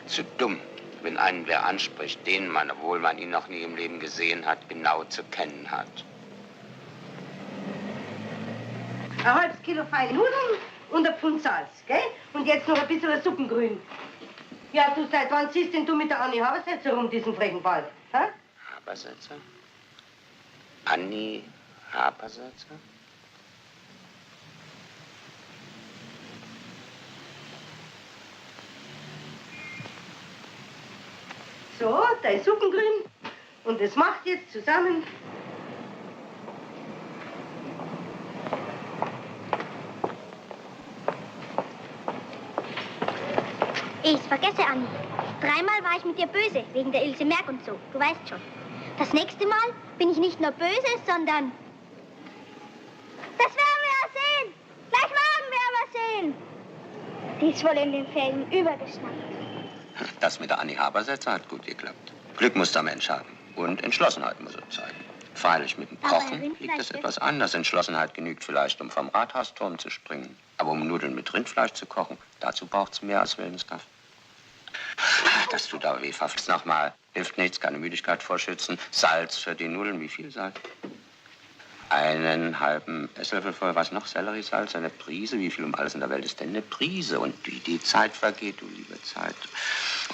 Zu dumm, wenn einen wer anspricht, den man, obwohl man ihn noch nie im Leben gesehen hat, genau zu kennen hat.
Ein halbes Kilo feine Nudeln und ein Pfund Salz, gell? Und jetzt noch ein bisschen Suppengrün. Ja, du, seit wann ziehst denn du mit der Annie Habersetzer rum, diesen frechen Wald? Hä?
Habersetzer? Annie Habersetzer?
So, dein Suppengrün. Und das macht jetzt zusammen.
Ich vergesse, Anni. Dreimal war ich mit dir böse, wegen der Ilse Merck und so. Du weißt schon. Das nächste Mal bin ich nicht nur böse, sondern... Das werden wir ja sehen. Gleich morgen werden wir sehen. Die ist wohl in den Ferien übergeschnappt.
Das mit der Annie Habersetzer hat gut geklappt. Glück muss der Mensch haben. Und Entschlossenheit muss er zeigen. Freilich mit dem Kochen liegt es etwas anders. Entschlossenheit genügt vielleicht, um vom Rathausturm zu springen. Aber um Nudeln mit Rindfleisch zu kochen, dazu braucht es mehr als Willenskraft. Das tut aber weh, verflixt nochmal. Hilft nichts, keine Müdigkeit vorschützen. Salz für die Nudeln, wie viel Salz? Einen halben Esslöffel voll, was noch? Selleriesalz, eine Prise. Wie viel um alles in der Welt ist denn eine Prise? Und wie die Zeit vergeht, du liebe Zeit.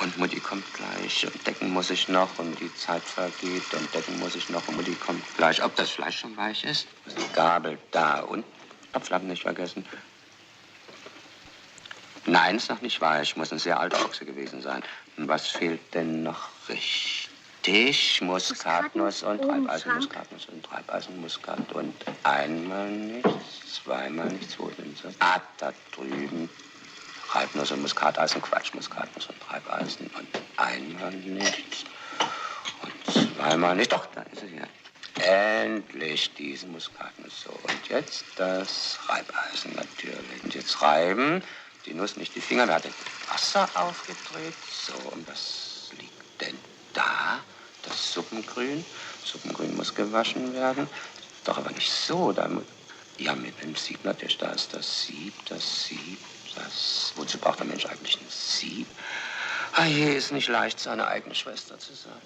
Und Mutti kommt gleich und decken muss ich noch und die Zeit vergeht und decken muss ich noch und Mutti kommt gleich. Ob das Fleisch schon weich ist? Die Gabel da und Topflappen nicht vergessen. Nein, ist noch nicht weich. Muss ein sehr alter Ochse gewesen sein. Und was fehlt denn noch richtig? Muskatnuss und Treibeisen, Muskatnuss und Treibeisen, Muskat und einmal nichts, zweimal nichts. Wo denn so? Ah, da drüben. Treibnuss und Muskateisen, Quatsch, Muskatnuss und Treibeisen und einmal nichts und zweimal nicht. Doch, da ist es ja. Endlich diese Muskatnuss. So, und jetzt das Reibeisen natürlich. Und jetzt reiben, die Nuss nicht die Finger, da hat das Wasser aufgedreht. So, und was liegt denn da? Das Suppengrün. Suppengrün muss gewaschen werden. Doch aber nicht so, da muss... Ja, mit dem Sieb natürlich, da ist das Sieb, wozu braucht der Mensch eigentlich ein Sieb? Ah je, ist nicht leicht, seine eigene Schwester zu sein.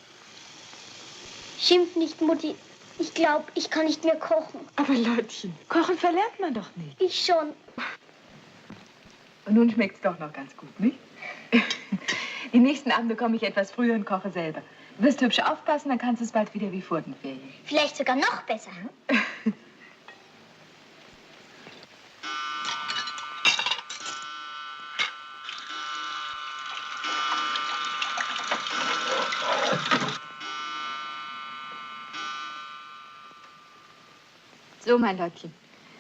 Schimpf nicht, Mutti. Ich glaube, ich kann nicht mehr kochen.
Aber Lottchen, kochen verlernt man doch nicht.
Ich schon.
Und nun schmeckt's doch noch ganz gut, nicht? Die nächsten Abende komme ich etwas früher und koche selber. Du wirst hübsch aufpassen, dann kannst du es bald wieder wie vor den Ferien.
Vielleicht sogar noch besser.
So, mein Lottchen.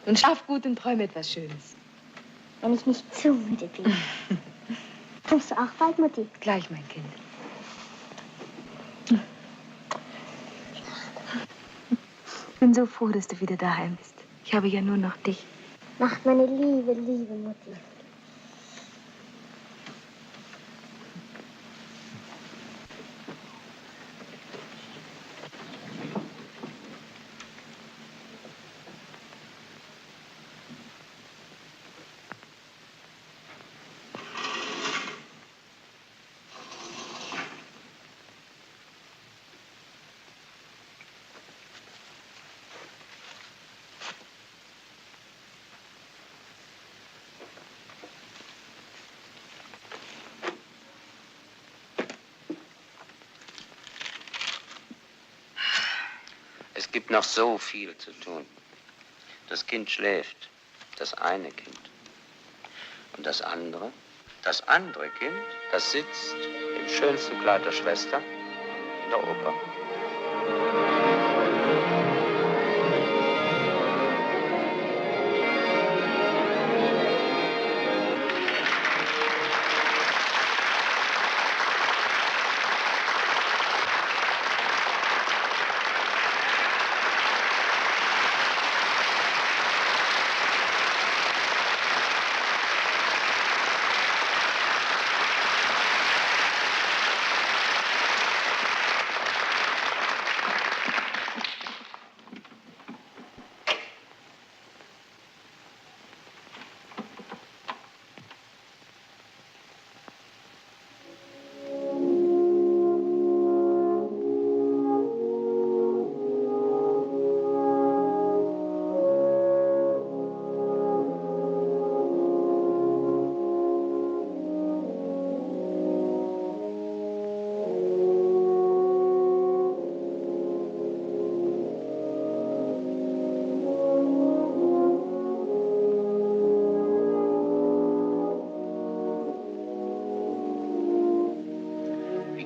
Nun schlaf gut und träume etwas Schönes.
Wenn ich nicht zu müde bin. Kommst du auch bald, Mutti?
Gleich, mein Kind. Ich bin so froh, dass du wieder daheim bist. Ich habe ja nur noch dich.
Macht meine liebe, liebe Mutti.
Es gibt noch so viel zu tun. Das Kind schläft, das eine Kind. Und das andere Kind, das sitzt im schönsten Kleid der Schwester in der Oper.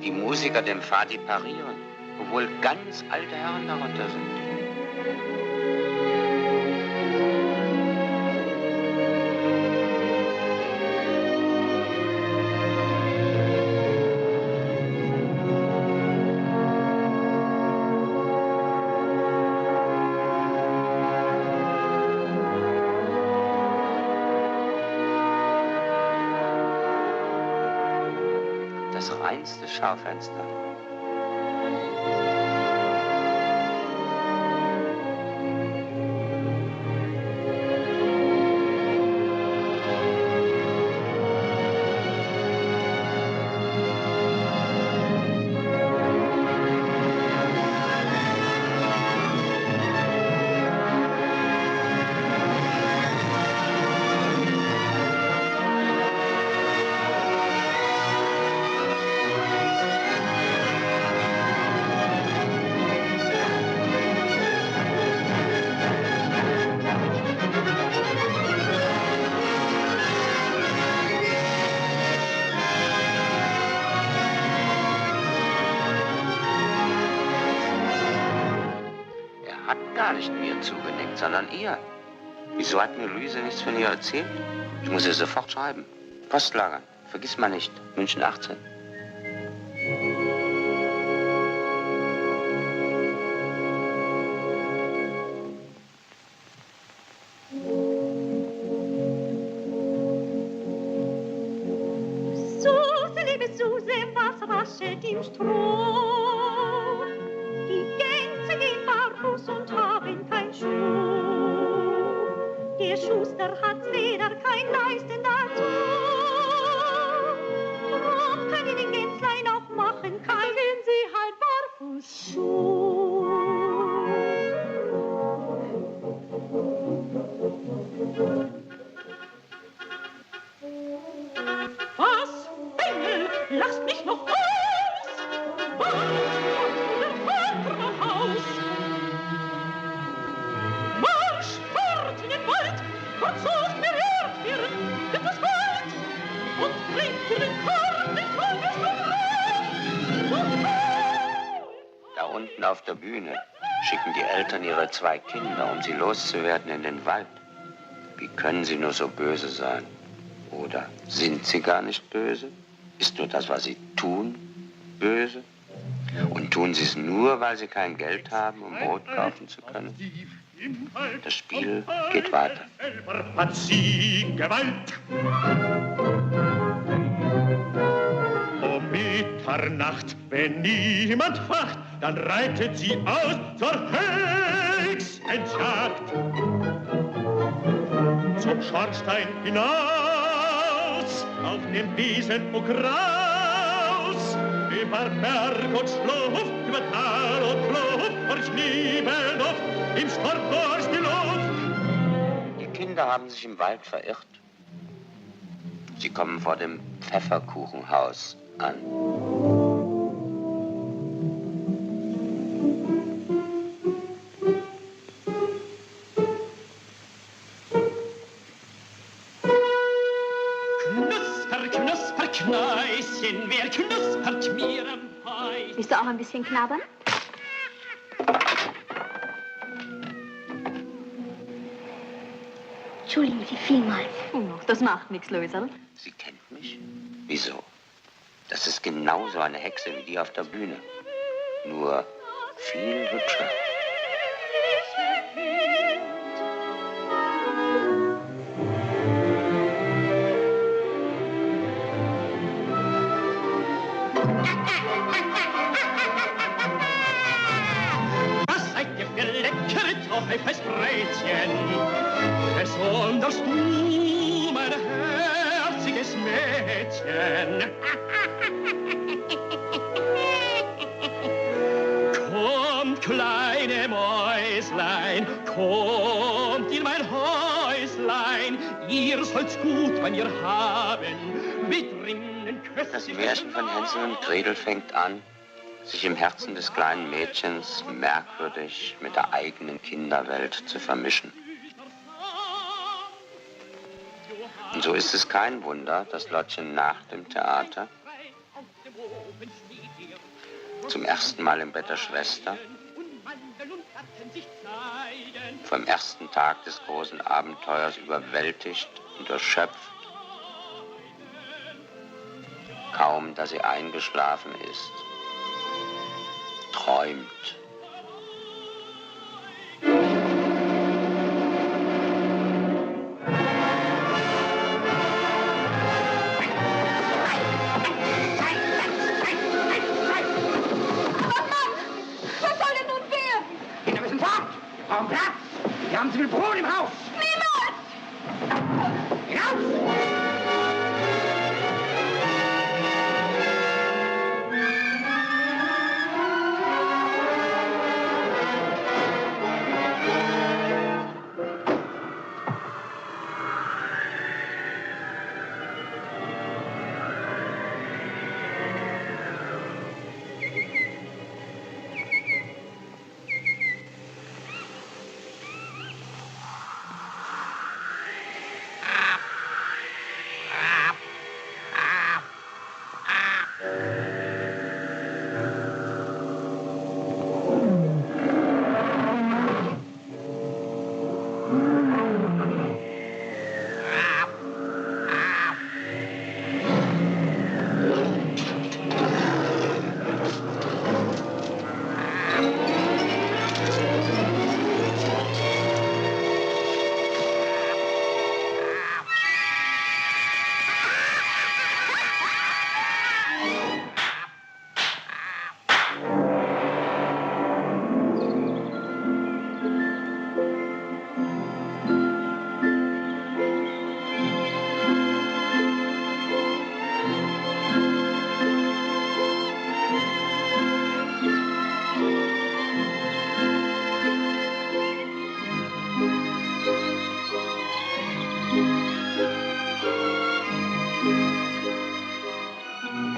Die Musiker dem Fadi parieren, obwohl ganz alte Herren darunter sind. Das reinste Schaufenster. Gar nicht mir zugenickt, sondern ihr. Wieso hat mir Luise nichts von ihr erzählt? Ich muss ihr sofort schreiben. Postlager, vergiss mal nicht, München 18.
Suse, liebe Suse, was raschelt im Stroh? Die Gänse gehen barfuß und haben kein Schuh. Der Schuster hat weder kein Leisten dazu. Drum können die Gänslein auch machen, kann wenn sie halt barfuß Schuh. Was, Bengel, lasst mich noch aus! Was kommt der Vater nach Haus? Marsch fort in den Wald, versucht berührt wird, wird es bald! Und bringt ihr den Korn nicht
Da unten auf der Bühne schicken die Eltern ihre 2 Kinder, um sie loszuwerden in den Wald. Wie können sie nur so böse sein? Oder sind sie gar nicht böse? Ist nur das, was sie tun, böse? Und tun sie es nur, weil sie kein Geld haben, um Brot kaufen zu können? Das Spiel geht weiter.
Hat sie Gewalt. Um Mitternacht, wenn niemand wacht, dann reitet sie aus zur Hexenjagd. Zum Schornstein hinaus, auf dem Wiesen und Graus, über Berg und Schlucht, über Tal und Kluft, durch Nebelduft, im Sturm durch die Luft.
Die Kinder haben sich im Wald verirrt. Sie kommen vor dem Pfefferkuchenhaus an.
wer knuspert Knäuschen, wer knuspert mir am Häuschen.
Willst du auch ein bisschen knabbern?
Entschuldigen Sie vielmals.
Das macht nichts, Löserl.
Sie kennt mich? Wieso? Das ist genauso eine Hexe wie die auf der Bühne. Nur viel hübscher.
Was seid ihr für leckere Teufelsbrätchen? Besonders du, mein herziges Mädchen. Kommt, kleine Mäuslein, kommt in mein Häuslein. Ihr sollt's gut bei mir haben, mit drinnen Küssen.
Das Märchen von Hänsel und Gretel fängt an, sich im Herzen des kleinen Mädchens merkwürdig mit der eigenen Kinderwelt zu vermischen. Und so ist es kein Wunder, dass Lottchen nach dem Theater zum ersten Mal im Bett der Schwester vom ersten Tag des großen Abenteuers überwältigt und erschöpft, kaum dass sie eingeschlafen ist, träumt.
Warum Platz? Wir haben zu viel Brot im Haus.
Niemals!
Hinaus!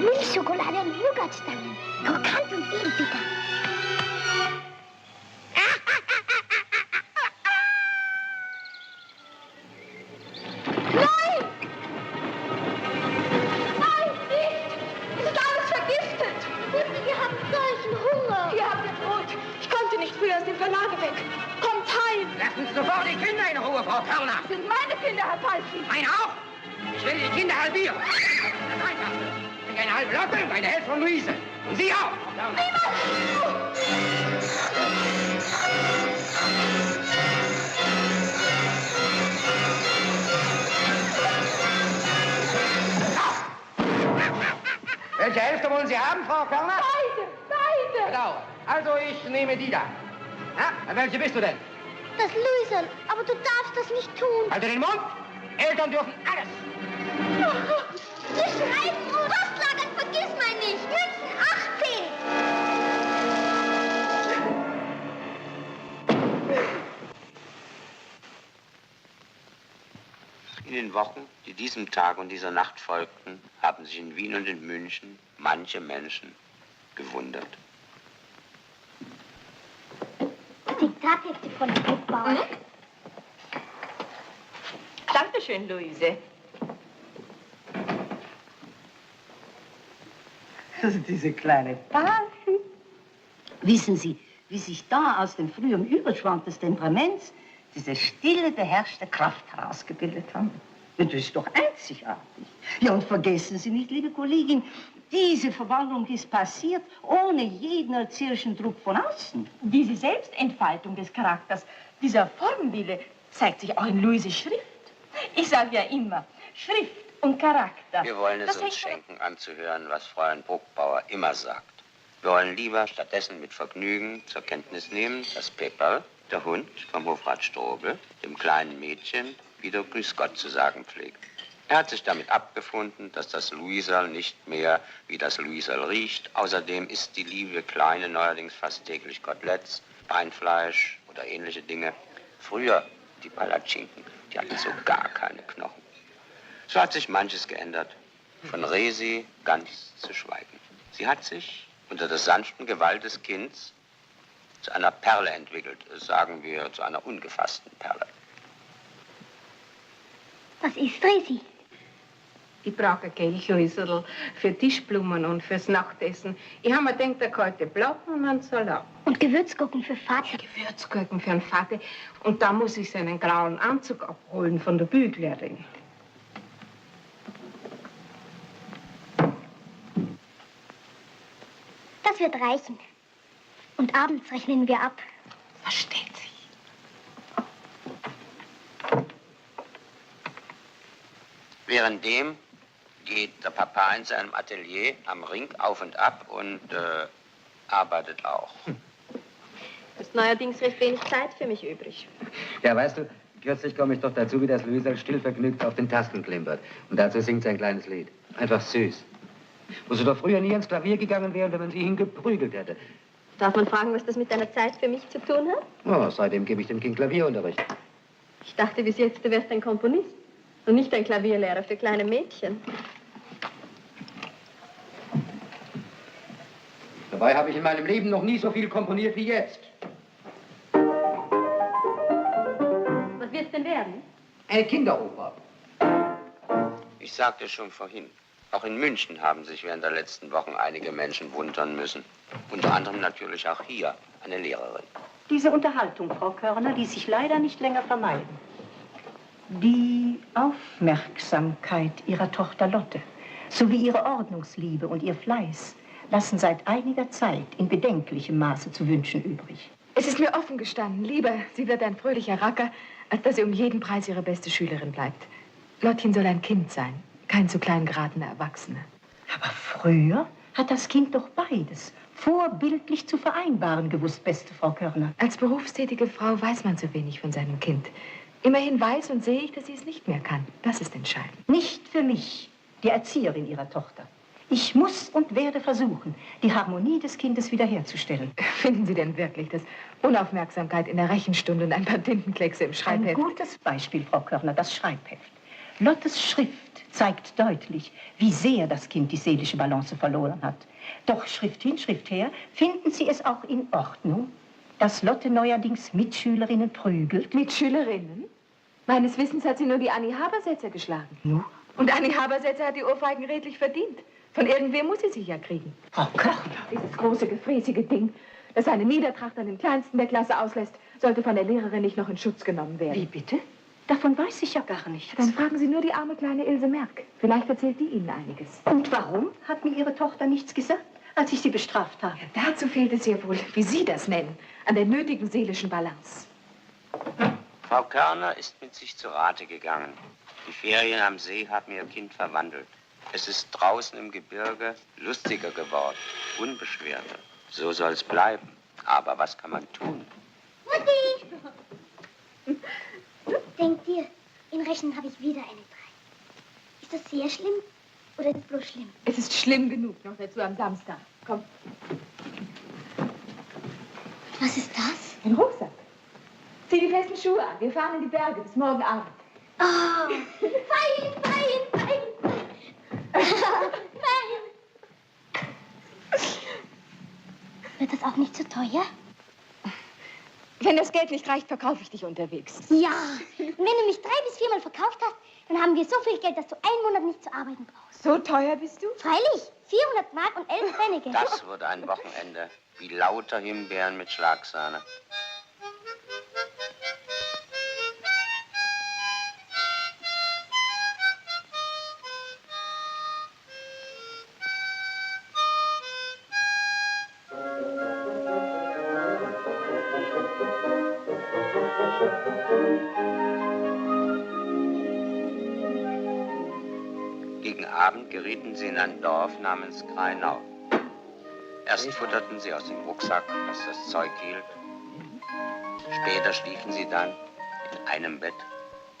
Milchschokolade und Nougatstangen. Krokant und edelbitter.
Nein! Nein, nicht! Es ist alles vergiftet!
Mutti, wir haben solchen Hunger.
Hier habt ihr Brot. Ich konnte nicht früher aus dem Verlage weg. Kommt heim!
Lassen Sie sofort die Kinder in Ruhe, Frau Körner.
Das sind meine Kinder, Herr Palfi.
Meine auch? Ich will die Kinder halbieren. Das Einfachste. Eine halbe Lotte und eine Hälfte von Luise. Und Sie auch, Frau Körner. Welche Hälfte wollen Sie haben, Frau Körner?
Beide!
Genau. Also, ich nehme die da. Na, welche bist du denn?
Das Luisel, aber du darfst das nicht tun.
Halte den Mund. Eltern dürfen alles.
Die schreiben uns. Postlagern, vergiss mal nicht. München 18.
In den Wochen, die diesem Tag und dieser Nacht folgten, haben sich in Wien und in München manche Menschen gewundert.
Diktathefte von Buchbauer.
Dankeschön, Luise.
Also diese kleine Party. Wissen Sie, wie sich da aus dem früheren Überschwang des Temperaments diese stille, beherrschte Kraft herausgebildet haben? Das ist doch einzigartig. Ja, und vergessen Sie nicht, liebe Kollegin, diese Verwandlung ist passiert ohne jeden erzieherischen Druck von außen.
Diese Selbstentfaltung des Charakters, dieser Formwille, zeigt sich auch in Luises Schrift. Ich sage ja immer, Schrift und Charakter.
Wir wollen es uns schenken, anzuhören, was Fräulein Bruckbauer immer sagt. Wir wollen lieber stattdessen mit Vergnügen zur Kenntnis nehmen, dass Pepperl, der Hund vom Hofrat Strobel, dem kleinen Mädchen wieder Grüß Gott zu sagen pflegt. Er hat sich damit abgefunden, dass das Luiserl nicht mehr wie das Luiserl riecht. Außerdem isst die liebe Kleine neuerdings fast täglich Koteletts, Beinfleisch oder ähnliche Dinge. Früher, die Palatschinken, die hatten so gar keine Knochen. So hat sich manches geändert. Von Resi ganz zu schweigen. Sie hat sich unter der sanften Gewalt des Kindes zu einer Perle entwickelt. Sagen wir, zu einer ungefassten Perle.
Was ist Resi?
Ich brauche ein Kelchlöserl für Tischblumen und fürs Nachtessen. Ich habe mir gedacht, eine kalte Platten und einen Salat.
Und Gewürzgurken für Vater.
Gewürzgurken für den Vater. Und da muss ich seinen grauen Anzug abholen von der Büglerin.
Das wird reichen. Und abends rechnen wir ab.
Versteht sich.
Währenddem geht der Papa in seinem Atelier am Ring auf und ab und arbeitet auch.
Ist neuerdings recht wenig Zeit für mich übrig.
Ja, weißt du, kürzlich komme ich doch dazu, wie das Luiserl stillvergnügt auf den Tasten klimpert. Und dazu singt sie ein kleines Lied. Einfach süß. Wo sie doch früher nie ans Klavier gegangen wäre, wenn man sie hingeprügelt hätte.
Darf man fragen, was das mit deiner Zeit für mich zu tun hat?
Oh, seitdem gebe ich dem Kind Klavierunterricht.
Ich dachte bis jetzt, du wärst ein Komponist und nicht ein Klavierlehrer für kleine Mädchen.
Dabei habe ich in meinem Leben noch nie so viel komponiert wie jetzt.
Was wird's denn werden?
Eine Kinderoper.
Ich sagte schon vorhin, auch in München haben sich während der letzten Wochen einige Menschen wundern müssen. Unter anderem natürlich auch hier eine Lehrerin.
Diese Unterhaltung, Frau Körner, ließ sich leider nicht länger vermeiden. Die Aufmerksamkeit Ihrer Tochter Lotte sowie ihre Ordnungsliebe und ihr Fleiß lassen seit einiger Zeit in bedenklichem Maße zu wünschen übrig.
Es ist mir offen gestanden, lieber, sie wird ein fröhlicher Racker, als dass sie um jeden Preis ihre beste Schülerin bleibt. Lottchen soll ein Kind sein, kein zu klein geratener Erwachsener.
Aber früher hat das Kind doch beides vorbildlich zu vereinbaren gewusst, beste Frau Körner.
Als berufstätige Frau weiß man so wenig von seinem Kind. Immerhin weiß und sehe ich, dass sie es nicht mehr kann. Das ist entscheidend.
Nicht für mich, die Erzieherin Ihrer Tochter. Ich muss und werde versuchen, die Harmonie des Kindes wiederherzustellen.
Finden Sie denn wirklich, dass Unaufmerksamkeit in der Rechenstunde und ein paar Tintenkleckse im Schreibheft...
Ein gutes Beispiel, Frau Körner, das Schreibheft. Lottes Schrift zeigt deutlich, wie sehr das Kind die seelische Balance verloren hat. Doch Schrift hin, Schrift her, finden Sie es auch in Ordnung, dass Lotte neuerdings Mitschülerinnen prügelt?
Mitschülerinnen? Meines Wissens hat sie nur die Annie Habersetzer geschlagen.
Nur?
Und Annie Habersetzer hat die Ohrfeigen redlich verdient. Von irgendwem muss sie sich ja kriegen.
Frau Körner!
Dieses große, gefräßige Ding, das seine Niedertracht an den Kleinsten der Klasse auslässt, sollte von der Lehrerin nicht noch in Schutz genommen werden.
Wie bitte? Davon weiß ich ja gar nichts.
Dann fragen Sie nur die arme kleine Ilse Merck. Vielleicht erzählt die Ihnen einiges.
Und warum hat mir Ihre Tochter nichts gesagt, als ich sie bestraft habe?
Ja, dazu fehlt es ihr wohl, wie Sie das nennen, an der nötigen seelischen Balance.
Frau Körner ist mit sich zu Rate gegangen. Die Ferien am See haben ihr Kind verwandelt. Es ist draußen im Gebirge lustiger geworden, unbeschwerter. So soll es bleiben. Aber was kann man tun?
Mutti! Denk dir, in Rechnen habe ich wieder eine 3. Ist das sehr schlimm oder ist es bloß schlimm?
Es ist schlimm genug, noch dazu am Samstag. Komm.
Was ist das?
Ein Rucksack. Zieh die festen Schuhe an. Wir fahren in die Berge bis morgen Abend.
Oh, fein, fein, fein. Fein. Wird das auch nicht zu teuer?
Wenn das Geld nicht reicht, verkaufe ich dich unterwegs.
Ja, und wenn du mich 3 bis 4 Mal verkauft hast, dann haben wir so viel Geld, dass du 1 Monat nicht zu arbeiten brauchst.
So teuer bist du?
Freilich, 400 Mark und 11 Pfennige.
Das wurde ein Wochenende, wie lauter Himbeeren mit Schlagsahne. Gegen Abend gerieten sie in ein Dorf namens Kreinau. Erst futterten sie aus dem Rucksack, was das Zeug hielt. Später schliefen sie dann in einem Bett.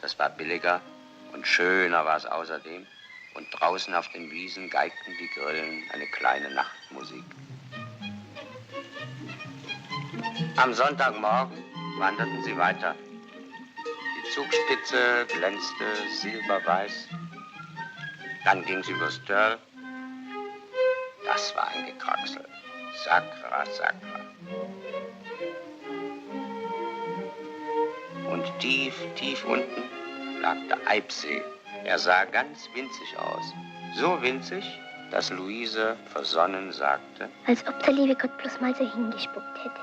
Das war billiger und schöner war es außerdem. Und draußen auf den Wiesen geigten die Grillen eine kleine Nachtmusik. Am Sonntagmorgen wanderten sie weiter. Die Zugspitze glänzte silberweiß. Dann ging sie übers Dörl. Das war ein Gekraxel. Sakra, sakra. Und tief, tief unten lag der Eibsee. Er sah ganz winzig aus. So winzig, dass Luise versonnen sagte,
als ob der liebe Gott bloß mal so hingespuckt hätte.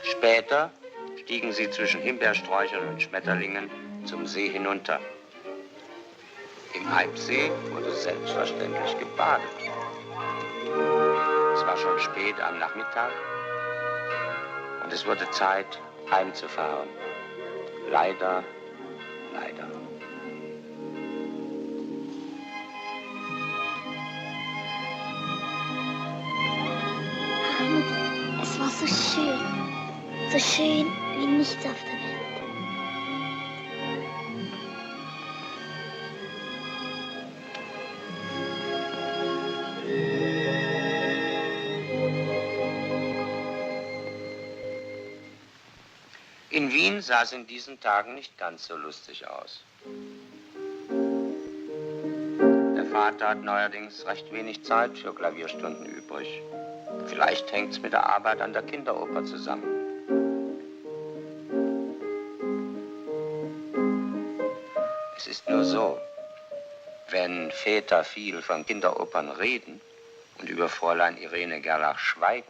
Später stiegen sie zwischen Himbeersträuchern und Schmetterlingen zum See hinunter. Im Eibsee wurde selbstverständlich gebadet. Es war schon spät am Nachmittag und es wurde Zeit, heimzufahren. Leider, leider.
Es war so schön wie nichts auf der Welt.
In Wien sah es in diesen Tagen nicht ganz so lustig aus. Der Vater hat neuerdings recht wenig Zeit für Klavierstunden übrig. Vielleicht hängt's mit der Arbeit an der Kinderoper zusammen. Es ist nur so, wenn Väter viel von Kinderopern reden und über Fräulein Irene Gerlach schweigen,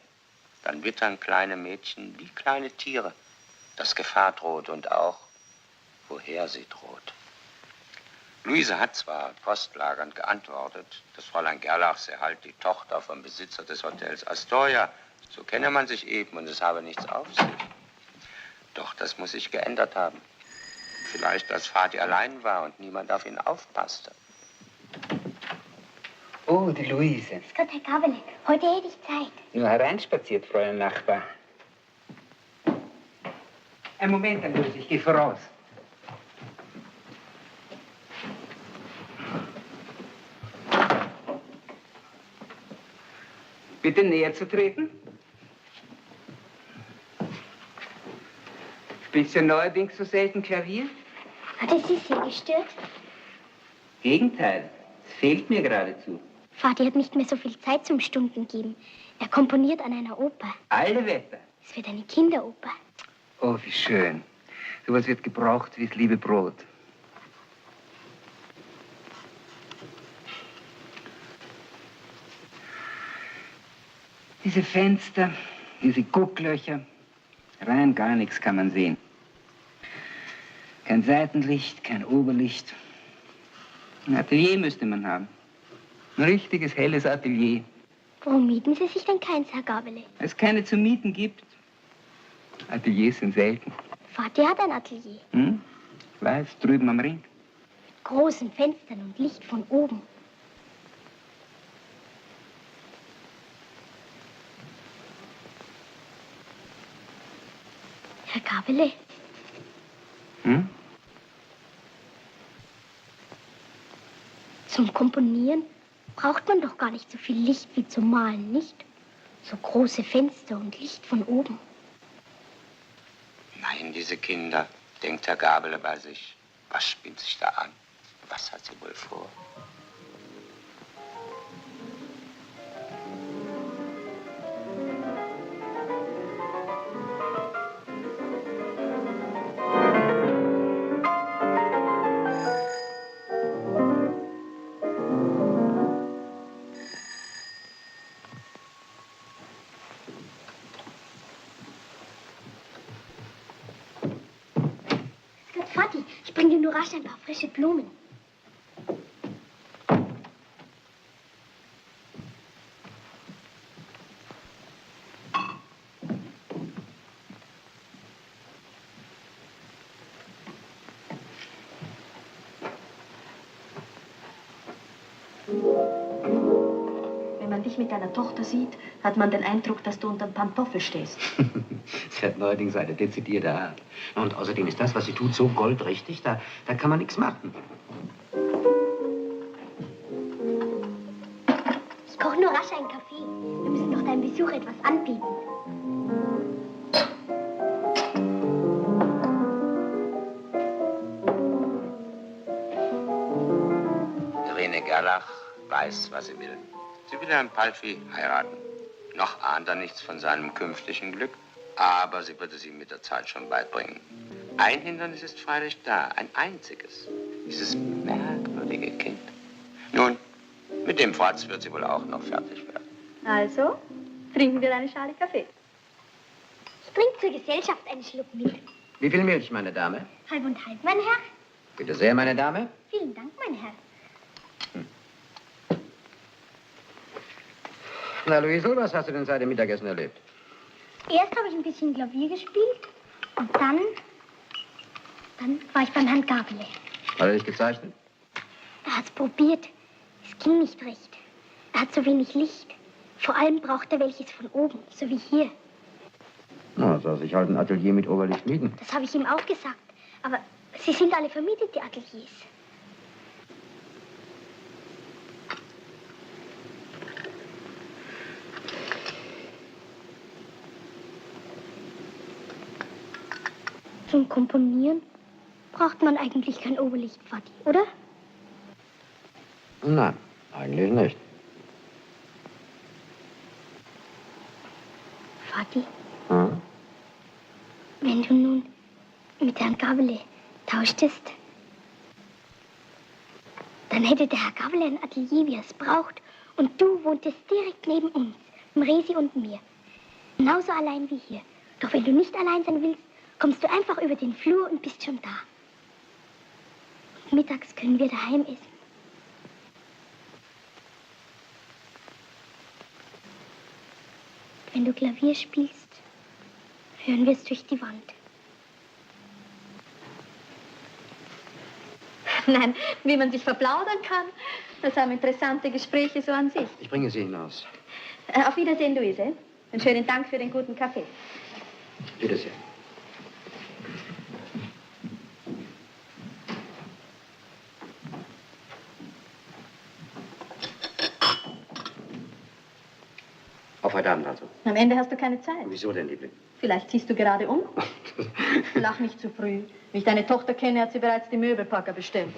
dann wittern kleine Mädchen wie kleine Tiere, dass Gefahr droht und auch, woher sie droht. Luise hat zwar postlagernd geantwortet, dass Fräulein Gerlach sei halt die Tochter vom Besitzer des Hotels Astoria. So kenne man sich eben und es habe nichts auf sich. Doch das muss sich geändert haben. Vielleicht, als Vati allein war und niemand auf ihn aufpasste.
Oh, die Luise.
Grüß Gott, Herr Gabele. Heute hätte ich Zeit.
Nur hereinspaziert, Fräulein Nachbar. Ein Moment, Luise, ich gehe voraus. Bitte näher zu treten. Spielst du neuerdings so selten Klavier?
Hat es Sie sehr gestört?
Gegenteil, es fehlt mir geradezu.
Vati hat nicht mehr so viel Zeit zum Stunden geben. Er komponiert an einer Oper.
Alle Wetter.
Es wird eine Kinderoper.
Oh, wie schön. Sowas wird gebraucht wie das liebe Brot. Diese Fenster, diese Gucklöcher, rein gar nichts kann man sehen. Kein Seitenlicht, kein Oberlicht. Ein Atelier müsste man haben. Ein richtiges, helles Atelier.
Warum mieten Sie sich denn keins, Herr Gabele?
Weil es keine zu mieten gibt. Ateliers sind selten.
Vati hat ein Atelier.
Hm? Ich weiß, drüben am Ring.
Mit großen Fenstern und Licht von oben. Herr Gabele?
Hm?
Zum Komponieren braucht man doch gar nicht so viel Licht wie zum Malen, nicht? So große Fenster und Licht von oben.
Nein, diese Kinder, denkt Herr Gabele bei sich. Was spinnt sich da an? Was hat sie wohl vor?
Vati, ich bring dir nur rasch ein paar frische Blumen.
Wenn man dich mit deiner Tochter sieht, hat man den Eindruck, dass du unter dem Pantoffel stehst.
Sie hat neuerdings eine dezidierte Art. Und außerdem ist das, was sie tut, so goldrichtig, da kann man nichts machen.
Ich koche nur rasch einen Kaffee. Wir müssen doch deinem Besuch etwas anbieten.
Irene Gerlach weiß, was sie will. Sie will Herrn Palffy heiraten. Noch ahnt er nichts von seinem künftigen Glück, aber sie wird es ihm mit der Zeit schon beibringen. Ein Hindernis ist freilich da, ein einziges. Dieses merkwürdige Kind. Nun, mit dem Fratz wird sie wohl auch noch fertig werden.
Also, trinken wir eine Schale Kaffee.
Ich bring zur Gesellschaft einen Schluck mit.
Wie viel Milch, meine Dame?
Halb und halb, mein Herr.
Bitte sehr, meine Dame.
Vielen Dank, mein Herr.
Na, Luisel, was hast du denn seit dem Mittagessen erlebt?
Erst habe ich ein bisschen Klavier gespielt und dann war ich beim Herrn Gabele.
Hat er dich gezeichnet?
Er hat's probiert. Es ging nicht recht. Er hat so wenig Licht. Vor allem braucht er welches von oben, so wie hier.
Na, soll sich halt ein Atelier mit Oberlicht mieten.
Das habe ich ihm auch gesagt. Aber sie sind alle vermietet, die Ateliers. Zum Komponieren braucht man eigentlich kein Oberlicht, Vati, oder?
Nein, eigentlich nicht.
Vati, wenn du nun mit Herrn Gabele tauschtest, dann hätte der Herr Gabele ein Atelier, wie er es braucht, und du wohntest direkt neben uns, mit Resi und mir. Genauso allein wie hier. Doch wenn du nicht allein sein willst, kommst du einfach über den Flur und bist schon da. Und mittags können wir daheim essen. Wenn du Klavier spielst, hören wir es durch die Wand.
Nein, wie man sich verplaudern kann, das haben interessante Gespräche so an sich.
Ich bringe Sie hinaus.
Auf Wiedersehen, Luise. Und schönen Dank für den guten Kaffee.
Bitte sehr. Auf heute Abend also.
Am Ende hast du keine Zeit.
Wieso denn, Liebling?
Vielleicht ziehst du gerade um. Lach nicht zu früh. Wie ich deine Tochter kenne, hat sie bereits die Möbelpacker bestellt.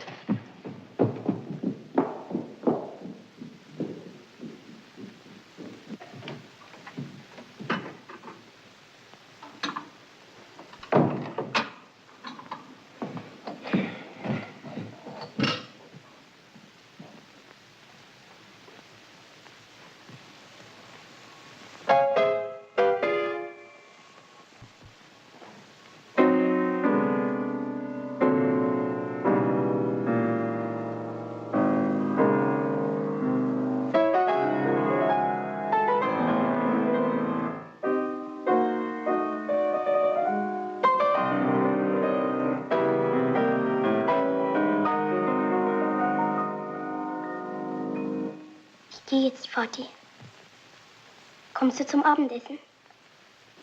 Ich gehe jetzt, Vati. Kommst du zum Abendessen?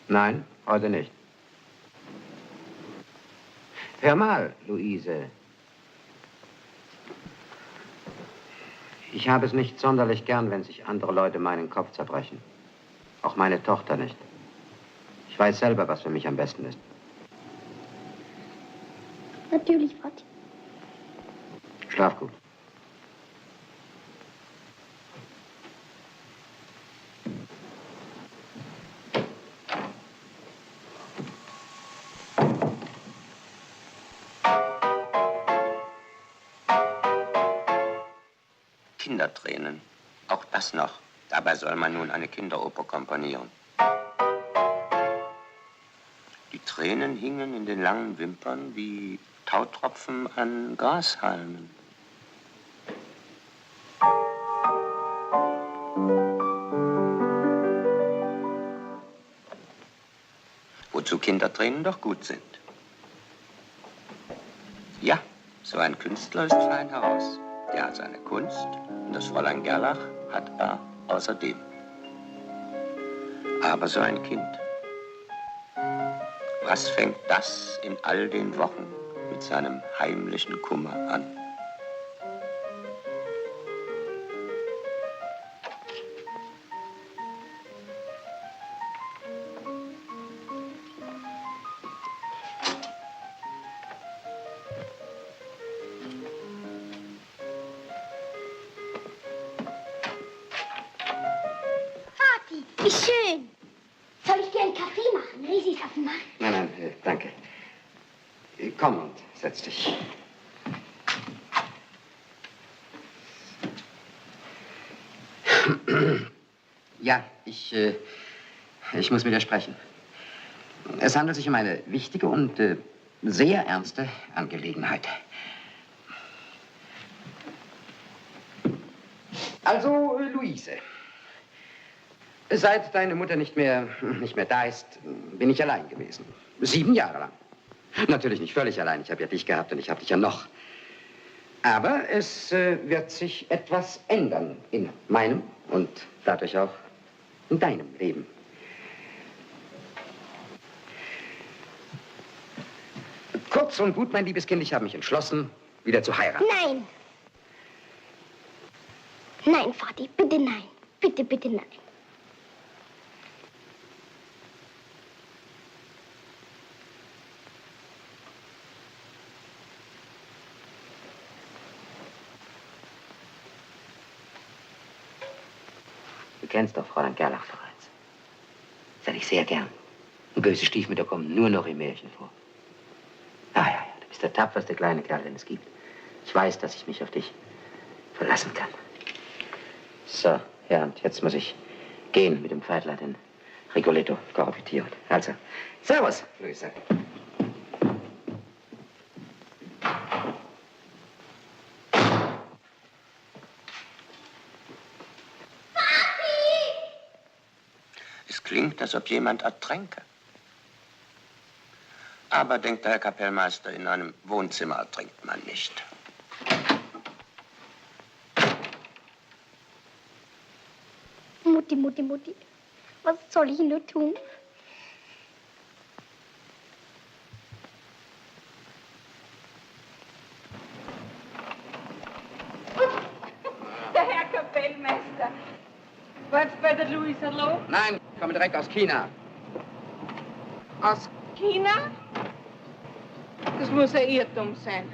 Nein, heute nicht. Hör mal, Luise. Ich habe es nicht sonderlich gern, wenn sich andere Leute meinen Kopf zerbrechen. Auch meine Tochter nicht. Ich weiß selber, was für mich am besten ist.
Natürlich, Vati.
Schlaf gut.
Kindertränen. Auch das noch. Dabei soll man nun eine Kinderoper komponieren. Die Tränen hingen in den langen Wimpern wie Tautropfen an Grashalmen. Wozu Kindertränen doch gut sind. Ja, so ein Künstler ist fein heraus. Der hat seine Kunst und das Fräulein Gerlach hat er außerdem. Aber so ein Kind, was fängt das in all den Wochen mit seinem heimlichen Kummer an?
Vati, wie schön. Soll ich dir einen Kaffee machen? Risis auf den Markt.
Nein, danke. Komm und setz dich. Ja, ich muss mit dir sprechen. Es handelt sich um eine wichtige und sehr ernste Angelegenheit. Also, Luise. Seit deine Mutter nicht mehr da ist, bin ich allein gewesen. 7 Jahre lang. Natürlich nicht völlig allein. Ich habe ja dich gehabt und ich habe dich ja noch. Aber es wird sich etwas ändern in meinem und dadurch auch in deinem Leben. Kurz und gut, mein liebes Kind, ich habe mich entschlossen, wieder zu heiraten.
Nein. Nein, Vati, bitte nein. Bitte, bitte nein.
Du kennst doch Fräulein Gerlach bereits. Das hätte ich sehr gern. Und böse Stiefmütter kommen nur noch im Märchen vor. Ja, du bist der tapferste kleine Kerl, den es gibt. Ich weiß, dass ich mich auf dich verlassen kann. So, ja, und jetzt muss ich gehen mit dem Pfeifler, den Rigoletto korruptiert. Also, servus, Luise.
Es klingt, als ob jemand ertränke. Aber, denkt der Herr Kapellmeister, in einem Wohnzimmer ertrinkt man nicht.
Mutti, was soll ich nur tun?
Der Herr Kapellmeister. Warst bei der Luisa los?
Nein, ich komme direkt aus China.
Aus China? Das muss ein Irrtum sein.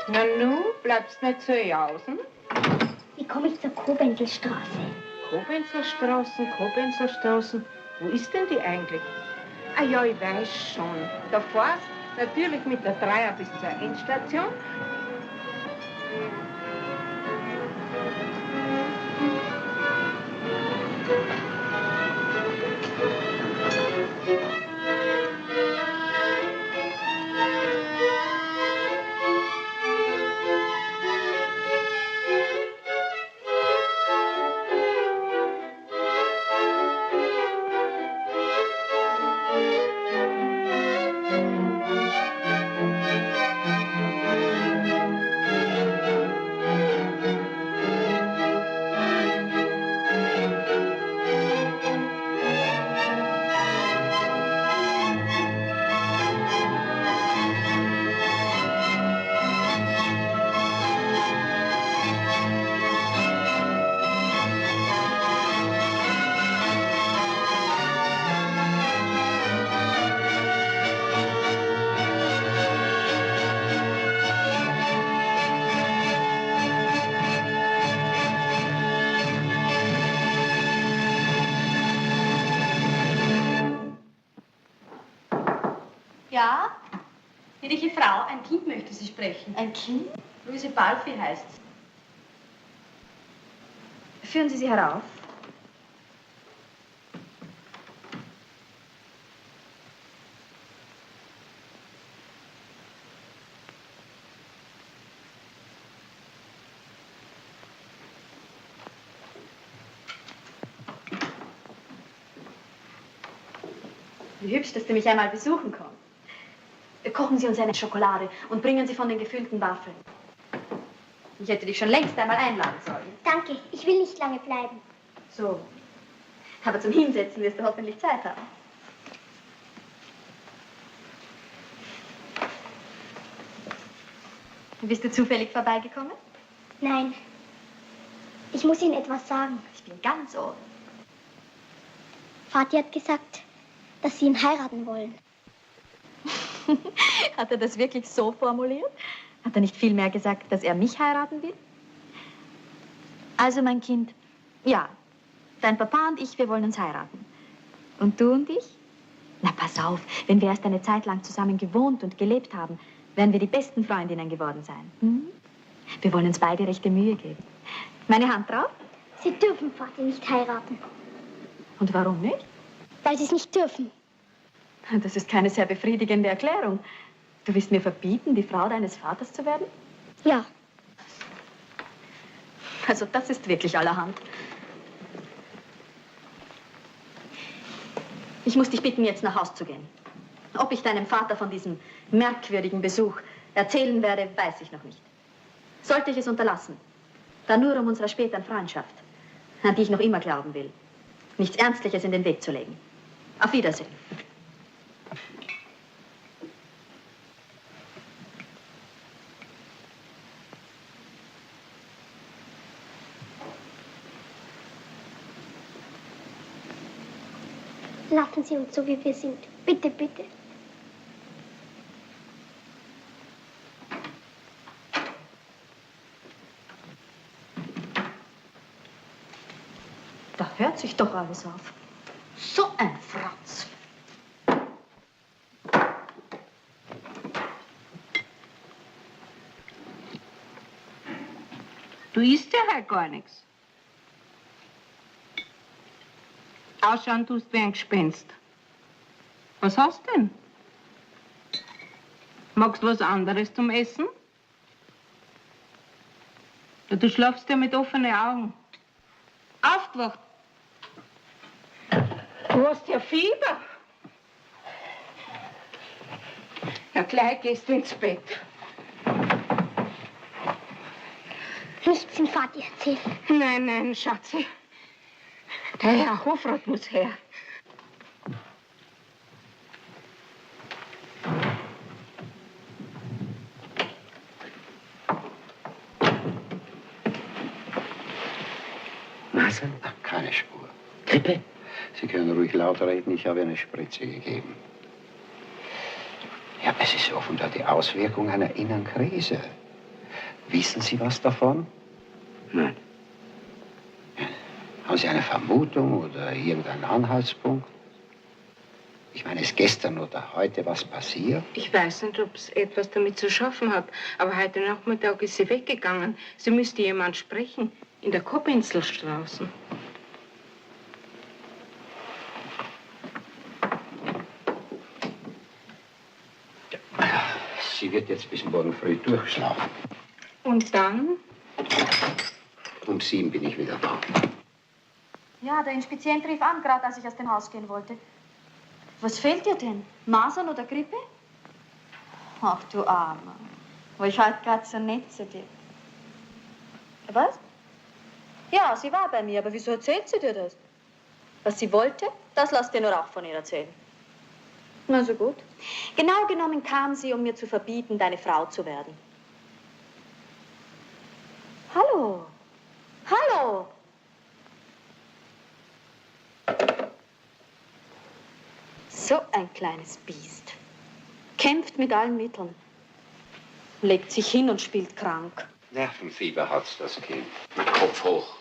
Na nu, bleibst nicht zu jausen?
Wie komme ich zur Kobenzlstraße?
Kobenzerstraßen. Wo ist denn die eigentlich? Ah ja, ich weiß schon. Da fährst natürlich mit der Dreier bis zur Endstation.
Ja? Gnädige Frau, ein Kind möchte Sie sprechen. Ein Kind? Luise Balfi heißt es. Führen Sie sie herauf. Wie hübsch, dass du mich einmal besuchen kommst. Kochen Sie uns eine Schokolade und bringen Sie von den gefüllten Waffeln. Ich hätte dich schon längst einmal einladen sollen.
Danke, ich will nicht lange bleiben.
So. Aber zum Hinsetzen wirst du hoffentlich Zeit haben. Bist du zufällig vorbeigekommen?
Nein. Ich muss Ihnen etwas sagen.
Ich bin ganz ohr.
Vati hat gesagt, dass Sie ihn heiraten wollen.
Hat er das wirklich so formuliert? Hat er nicht vielmehr gesagt, dass er mich heiraten will? Also, mein Kind, ja, dein Papa und ich, wir wollen uns heiraten. Und du und ich? Na, pass auf, wenn wir erst eine Zeit lang zusammen gewohnt und gelebt haben, werden wir die besten Freundinnen geworden sein. Hm? Wir wollen uns beide rechte Mühe geben. Meine Hand drauf?
Sie dürfen Vati nicht heiraten.
Und warum nicht?
Weil Sie es nicht dürfen.
Das ist keine sehr befriedigende Erklärung. Du willst mir verbieten, die Frau deines Vaters zu werden?
Ja.
Also das ist wirklich allerhand. Ich muss dich bitten, jetzt nach Haus zu gehen. Ob ich deinem Vater von diesem merkwürdigen Besuch erzählen werde, weiß ich noch nicht. Sollte ich es unterlassen, dann nur um unserer späteren Freundschaft, an die ich noch immer glauben will, nichts Ernstliches in den Weg zu legen. Auf Wiedersehen.
Lassen Sie uns so, wie wir sind. Bitte, bitte.
Da hört sich doch alles auf. So ein Fratz.
Du isst ja halt gar nichts. Ausschauen tust wie ein Gespenst. Was hast du denn? Magst du was anderes zum Essen? Ja, du schlafst ja mit offenen Augen. Aufgewacht. Du hast ja Fieber. Ja, gleich gehst du ins Bett.
Nichts dem Vati erzählen.
Nein, nein, Schatzi. Der Herr Hofrat muss her.
Nase? Ach, keine Spur. Grippe? Sie können ruhig lauter reden, ich habe eine Spritze gegeben. Ja, es ist offenbar die Auswirkung einer inneren Krise. Wissen Sie was davon?
Nein.
Haben Sie eine Vermutung oder irgendeinen Anhaltspunkt? Ich meine, ist gestern oder heute was passiert?
Ich weiß nicht, ob es etwas damit zu schaffen hat, aber heute Nachmittag ist sie weggegangen. Sie müsste jemand sprechen, in der Koppinselstraße.
Sie wird jetzt bis morgen früh durchschlafen.
Und dann?
Um 7 bin ich wieder da.
Ja, der Inspizient rief an, gerade als ich aus dem Haus gehen wollte. Was fehlt dir denn? Masern oder Grippe? Ach, du Armer. War ich halt gerade so nett zu dir. Was? Ja, sie war bei mir, aber wieso erzählt sie dir das? Was sie wollte, das lasst ihr nur auch von ihr erzählen. Na, so gut. Genau genommen kam sie, um mir zu verbieten, deine Frau zu werden. Hallo. Hallo. So ein kleines Biest. Kämpft mit allen Mitteln. Legt sich hin und spielt krank.
Nervenfieber hat's, das Kind. Na, Kopf hoch.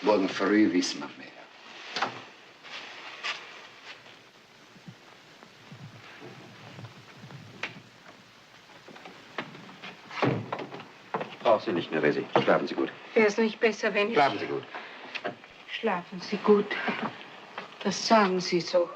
Morgen früh wissen wir mehr.
brauche Sie nicht mehr, Resi. Schlafen Sie gut.
Wäre es nicht besser, wenn ich...
Schlafen Sie gut.
Schlafen Sie gut. Das sagen Sie so.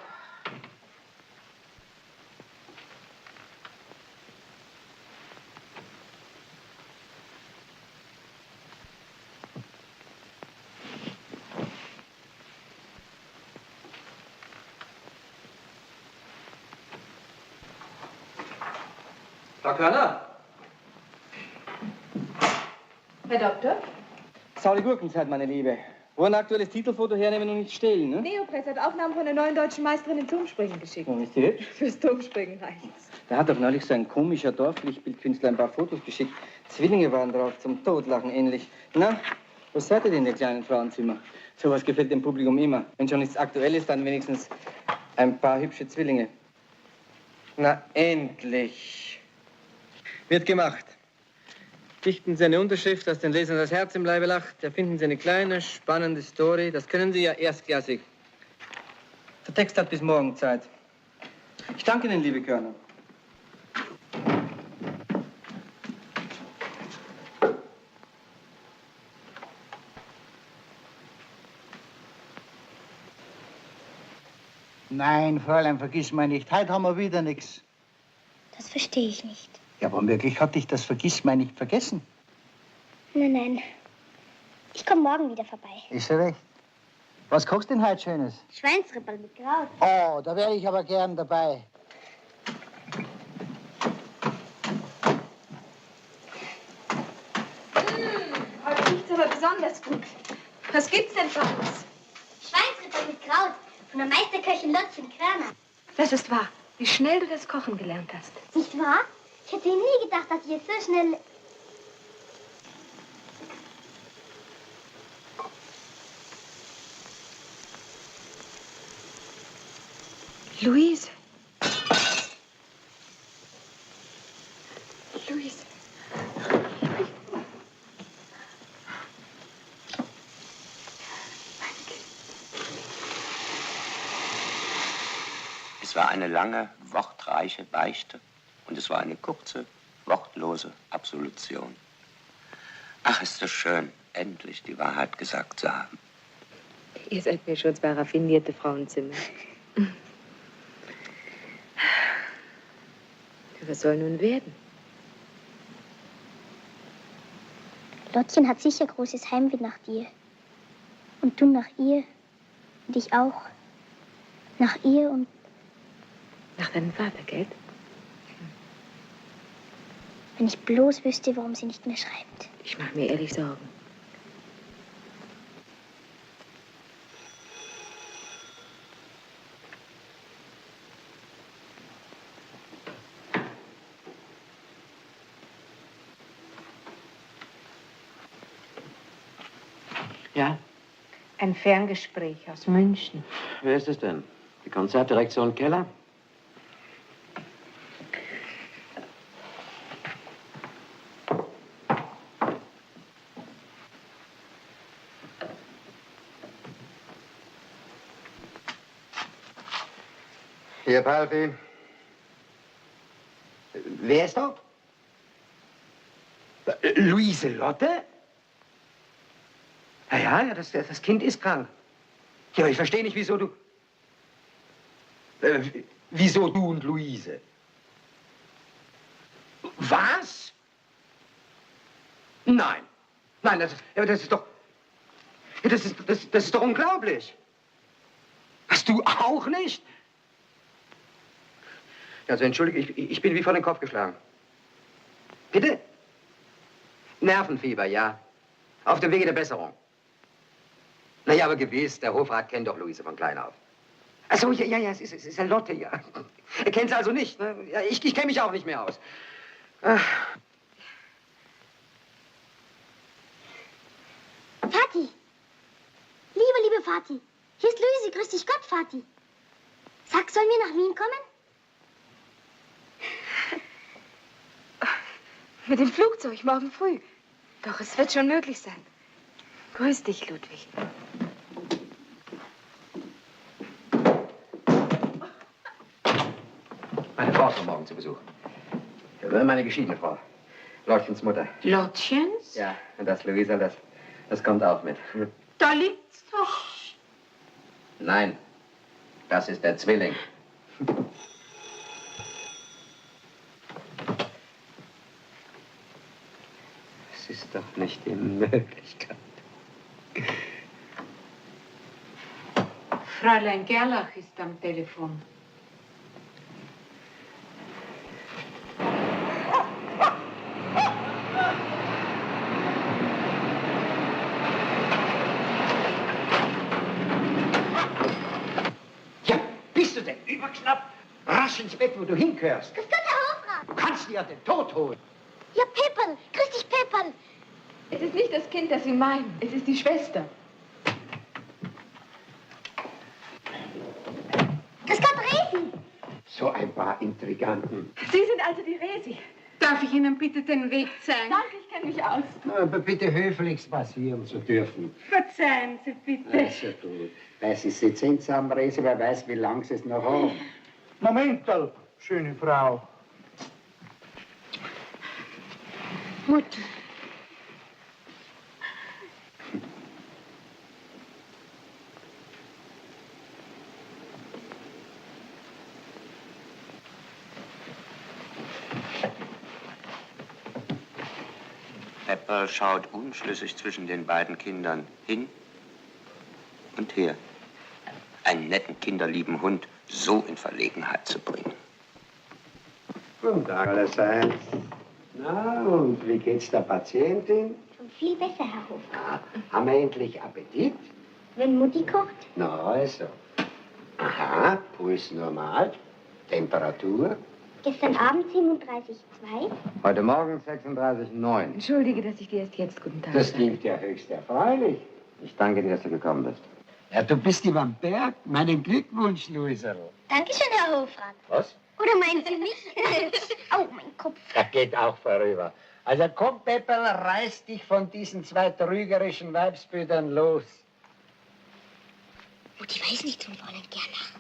Frau Körner?
Herr Doktor?
Saure Gurkenzeit, meine Liebe. Wo ein aktuelles Titelfoto hernehmen und nicht stehlen, ne?
Neopress hat Aufnahmen von der neuen deutschen Meisterin im Turmspringen geschickt.
Warum ist die hübsch?
Fürs Turmspringen reicht's.
Da hat doch neulich so ein komischer Dorflichtbildkünstler ein paar Fotos geschickt. Zwillinge waren drauf, zum Totlachen ähnlich. Na, was seid ihr denn in der kleinen Frauenzimmer? Sowas gefällt dem Publikum immer. Wenn schon nichts Aktuelles, dann wenigstens ein paar hübsche Zwillinge. Na, endlich. Wird gemacht. Dichten Sie eine Unterschrift, dass den Lesern das Herz im Leibe lacht. Erfinden Sie eine kleine, spannende Story. Das können Sie ja erstklassig. Der Text hat bis morgen Zeit. Ich danke Ihnen, liebe Körner.
Nein, Fräulein, vergiss mal nicht. Heute haben wir wieder nichts.
Das verstehe ich nicht.
Ja, womöglich hat dich das Vergissmeinnicht nicht vergessen.
Nein, nein. Ich komme morgen wieder vorbei.
Ist ja recht. Was kochst du denn heute Schönes?
Schweinsripperl mit Kraut.
Oh, da wäre ich aber gern dabei.
Heute riecht's aber besonders gut. Was gibt's denn für uns?
Schweinsripperl mit Kraut von der Meisterköchin Lottchen Körner.
Das ist wahr. Wie schnell du das Kochen gelernt hast.
Nicht wahr? Ich hätte nie gedacht, dass ich jetzt so schnell...
Luise. Luise.
Es war eine lange, wortreiche Beichte und es war eine kurze, wortlose Absolution. Ach, ist es schön, endlich die Wahrheit gesagt zu haben.
Ihr seid mir schon zwei raffinierte Frauenzimmer. Was soll nun werden?
Lottchen hat sicher großes Heimweh nach dir. Und du nach ihr. Und ich auch. Nach ihr und...
Nach deinem Vater, gell?
Wenn ich bloß wüsste, warum sie nicht mehr schreibt.
Ich mache mir ehrlich Sorgen.
Ja?
Ein Ferngespräch aus München.
Wer ist es denn? Die Konzertdirektion Keller?
Hier, Palfi. Wer ist dort? Luise Lotte? Ja, das Kind ist krank. Ja, aber ich verstehe nicht, wieso du... wieso du und Luise? Was? Nein. Nein, das ist doch... Das ist doch unglaublich. Hast du auch nicht? Also entschuldige, ich bin wie vor den Kopf geschlagen. Bitte? Nervenfieber, ja. Auf dem Wege der Besserung. Naja, aber gewiss, der Hofrat kennt doch Luise von klein auf. Ach so, ja, es ist eine Lotte, ja. Er kennt sie also nicht, ne? Ja, ich kenne mich auch nicht mehr aus. Ach.
Vati! Liebe Vati! Hier ist Luise, grüß dich Gott, Vati. Sag, sollen wir nach Wien kommen?
Mit dem Flugzeug morgen früh. Doch, es wird schon möglich sein. Grüß dich, Ludwig.
Meine Frau kommt morgen zu Besuch. Meine geschiedene Frau.
Lottchens Mutter.
Lottchens?
Ja, und das Luisa, das kommt auch mit.
Da liegt's doch.
Nein, das ist der Zwilling. Es ist doch nicht die Möglichkeit.
Fräulein Gerlach ist am Telefon.
Ja, bist du denn übergeschnappt? Rasch ins Bett, wo du hingehörst.
Grüß Gott, Herr Hofrat.
Du kannst dir ja den Tod holen.
Ja, Pepperl. Grüß dich, Pepperl.
Es ist nicht das Kind, das Sie meinen. Es ist die Schwester.
Grüß Gott, Resi.
So ein paar Intriganten.
Sie sind also die Resi.
Darf ich Ihnen bitte den Weg zeigen?
Danke, ich kenne mich aus.
Aber bitte höflichst passieren zu dürfen.
Verzeihen Sie bitte.
Also gut. Weil Sie sitzen zusammen, Resi, wer weiß, wie lange Sie es noch haben. Momental, schöne Frau.
Mutter.
Pepperl schaut unschlüssig zwischen den beiden Kindern hin und her. Einen netten, kinderlieben Hund so in Verlegenheit zu bringen.
Guten Tag allerseits. Na, und wie geht's der Patientin?
Schon viel besser, Herr Hofrat.
Ah, haben wir endlich Appetit?
Wenn Mutti kocht.
Na, also. Aha, Puls normal. Temperatur?
Gestern Abend 37,2.
Heute Morgen 36,9.
Entschuldige, dass ich dir erst jetzt guten Tag
Das
sage.
klingt ja höchst erfreulich.
Ich danke dir, dass du gekommen bist.
Ja, du bist über den Berg. Meinen Glückwunsch, Luiserl.
Dankeschön, Herr Hofrat.
Was?
Oder meinen Sie mich? Au, mein Kopf.
Das geht auch vorüber. Also komm, Pepperl, reiß dich von diesen zwei trügerischen Weibsbildern los.
Mutti weiß nichts von Fräulein Gerlach.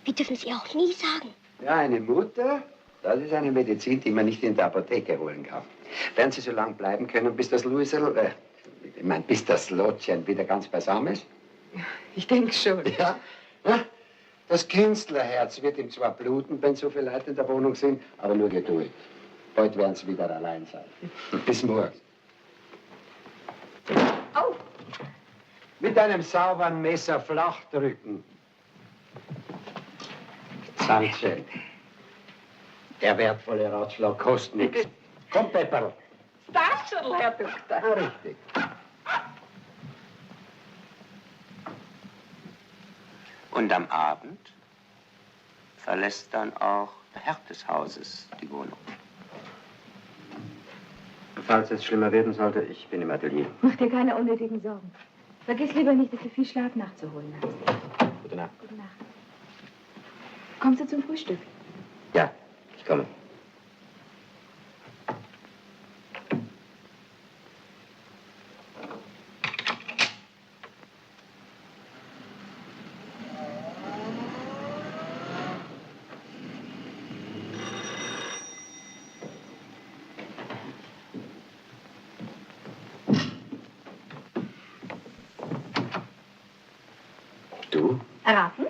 Wir dürfen es ihr auch nie sagen.
Ja, eine Mutter, das ist eine Medizin, die man nicht in der Apotheke holen kann. Werden Sie so lange bleiben können, bis das Luiserl, bis das Lottchen wieder ganz beisammen ist?
Ich denke schon.
Ja. Ja. Das Künstlerherz wird ihm zwar bluten, wenn so viele Leute in der Wohnung sind, aber nur Geduld. Bald werden sie wieder allein sein. Bis morgen.
Au!
Mit einem sauberen Messer flach drücken. Dankeschön. Der wertvolle Ratschlag kostet nichts. Komm, Pepperl.
Stascherl, Herr Doktor.
Ah, richtig.
Und am Abend verlässt dann auch der Herr des Hauses die Wohnung.
Falls es schlimmer werden sollte, ich bin im Atelier.
Mach dir keine unnötigen Sorgen. Vergiss lieber nicht, dass du viel Schlaf nachzuholen hast.
Gute Nacht.
Gute Nacht. Kommst du zum Frühstück?
Ja, ich komme. Du?
Erraten?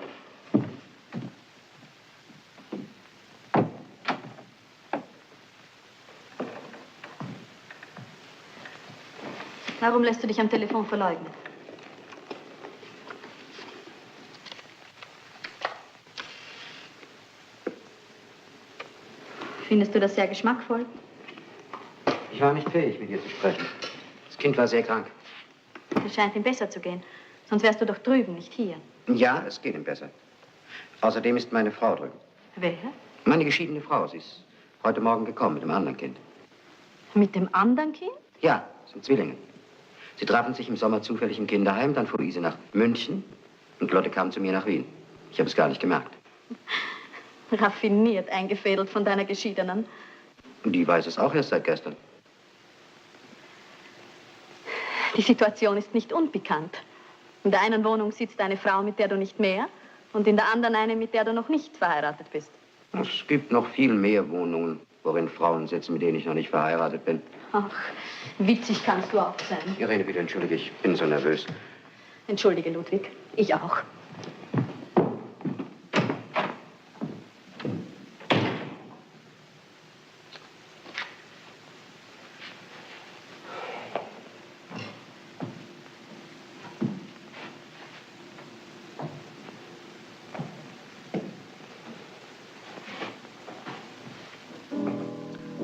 Warum lässt du dich am Telefon verleugnen? Findest du das sehr geschmackvoll?
Ich war nicht fähig, mit dir zu sprechen. Das Kind war sehr krank.
Es scheint ihm besser zu gehen. Sonst wärst du doch drüben, nicht hier.
Ja, es geht ihm besser. Außerdem ist meine Frau drüben.
Wer?
Meine geschiedene Frau. Sie ist heute Morgen gekommen mit dem anderen Kind.
Mit dem anderen Kind?
Ja, es sind Zwillinge. Sie trafen sich im Sommer zufällig im Kinderheim, dann fuhr Ise nach München und Lotte kam zu mir nach Wien. Ich habe es gar nicht gemerkt.
Raffiniert eingefädelt von deiner Geschiedenen.
Und die weiß es auch erst seit gestern.
Die Situation ist nicht unbekannt. In der einen Wohnung sitzt eine Frau, mit der du nicht mehr, und in der anderen eine, mit der du noch nicht verheiratet bist.
Es gibt noch viel mehr Wohnungen. worin Frauen sitzen, mit denen ich noch nicht verheiratet bin.
Ach, witzig kannst du auch sein.
Irene, bitte entschuldige, ich bin so nervös.
Entschuldige, Ludwig. Ich auch.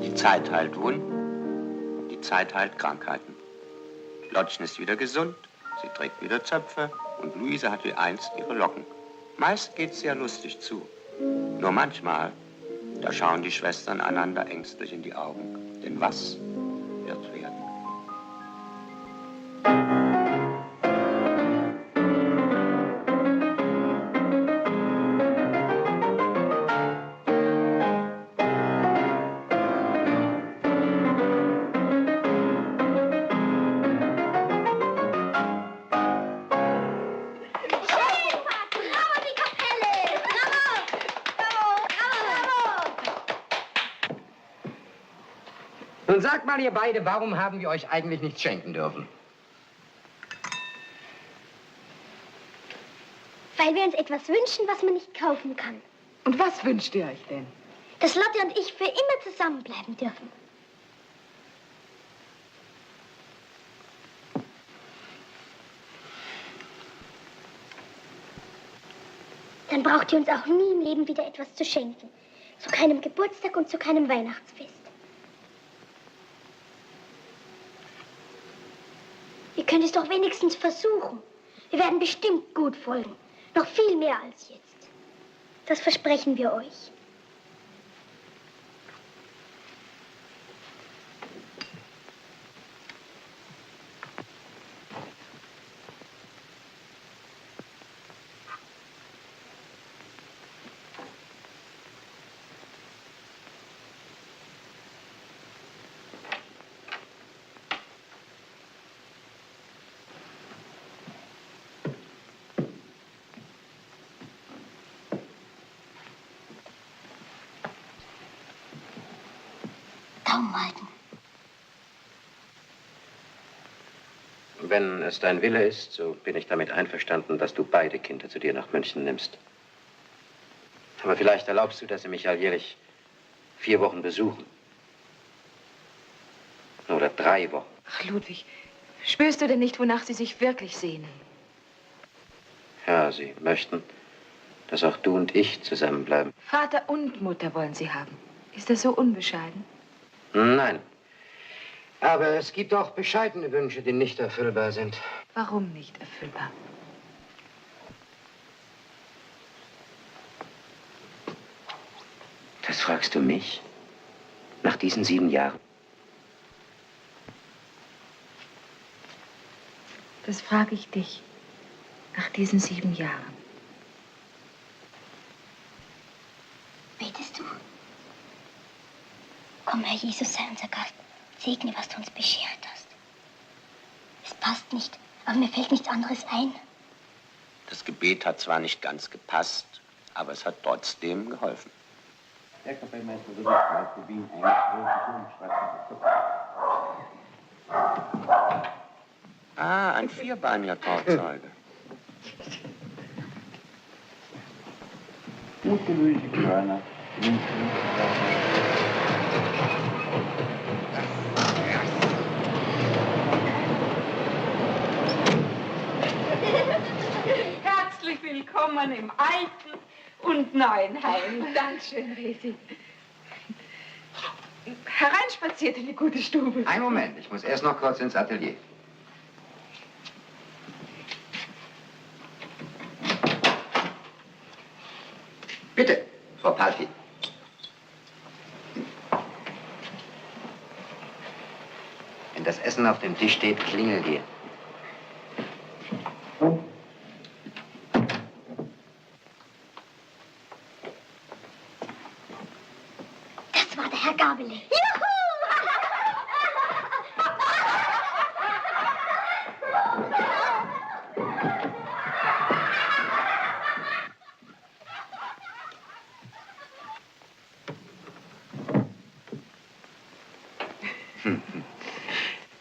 Die Zeit heilt Wunden, die Zeit heilt Krankheiten. Lottchen ist wieder gesund, sie trägt wieder Zöpfe und Luise hat wie einst ihre Locken. Meist geht's sehr lustig zu. Nur manchmal, da schauen die Schwestern einander ängstlich in die Augen. Denn was wird werden?
Nun sagt mal, ihr beide, warum haben wir euch eigentlich nichts schenken dürfen?
Weil wir uns etwas wünschen, was man nicht kaufen kann.
Und was wünscht ihr euch denn?
Dass Lotte und ich für immer zusammenbleiben dürfen. Dann braucht ihr uns auch nie im Leben wieder etwas zu schenken. Zu keinem Geburtstag und zu keinem Weihnachtsfest. Ihr könnt es doch wenigstens versuchen. Wir werden bestimmt gut folgen. Noch viel mehr als jetzt. Das versprechen wir euch. Daumen halten.
Wenn es dein Wille ist, so bin ich damit einverstanden, dass du beide Kinder zu dir nach München nimmst. Aber vielleicht erlaubst du, dass sie mich alljährlich 4 Wochen besuchen. Oder 3 Wochen.
Ach, Ludwig, spürst du denn nicht, wonach sie sich wirklich sehnen?
Ja, sie möchten, dass auch du und ich zusammenbleiben.
Vater und Mutter wollen sie haben. Ist das so unbescheiden?
Nein. Aber es gibt auch bescheidene Wünsche, die nicht erfüllbar sind.
Warum nicht erfüllbar?
Das fragst du mich? Nach diesen 7 Jahren?
Das frage ich dich. Nach diesen 7 Jahren.
Betest du? Komm, Herr Jesus, sei unser Gast. Segne, was du uns beschert hast. Es passt nicht, aber mir fällt nichts anderes ein.
Das Gebet hat zwar nicht ganz gepasst, aber es hat trotzdem geholfen.
Herr Kapellmeister, du bist bereit für Wien
Ah, ein vierbeiniger Trauzeuge.
Und Gemüsekörner.
Herzlich willkommen im alten und neuen Heim.
Dankeschön, Resi. Hereinspaziert in die gute Stube.
Einen Moment, ich muss erst noch kurz ins Atelier. Bitte, Frau Palfi. Wenn das Essen auf dem Tisch steht, klingel hier.
Das war der Herr Gabele.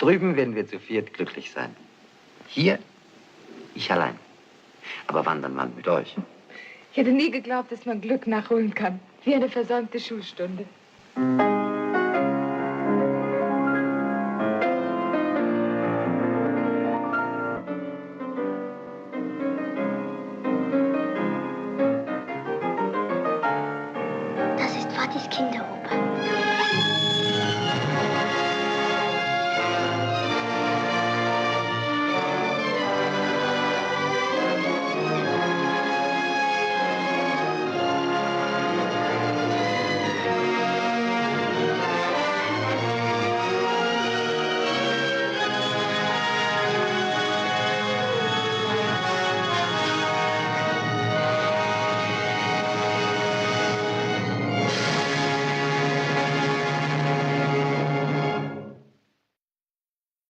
Drüben werden wir zu viert glücklich sein. Hier, ich allein. Aber wandern mal mit euch.
Ich hätte nie geglaubt, dass man Glück nachholen kann. Wie eine versäumte Schulstunde.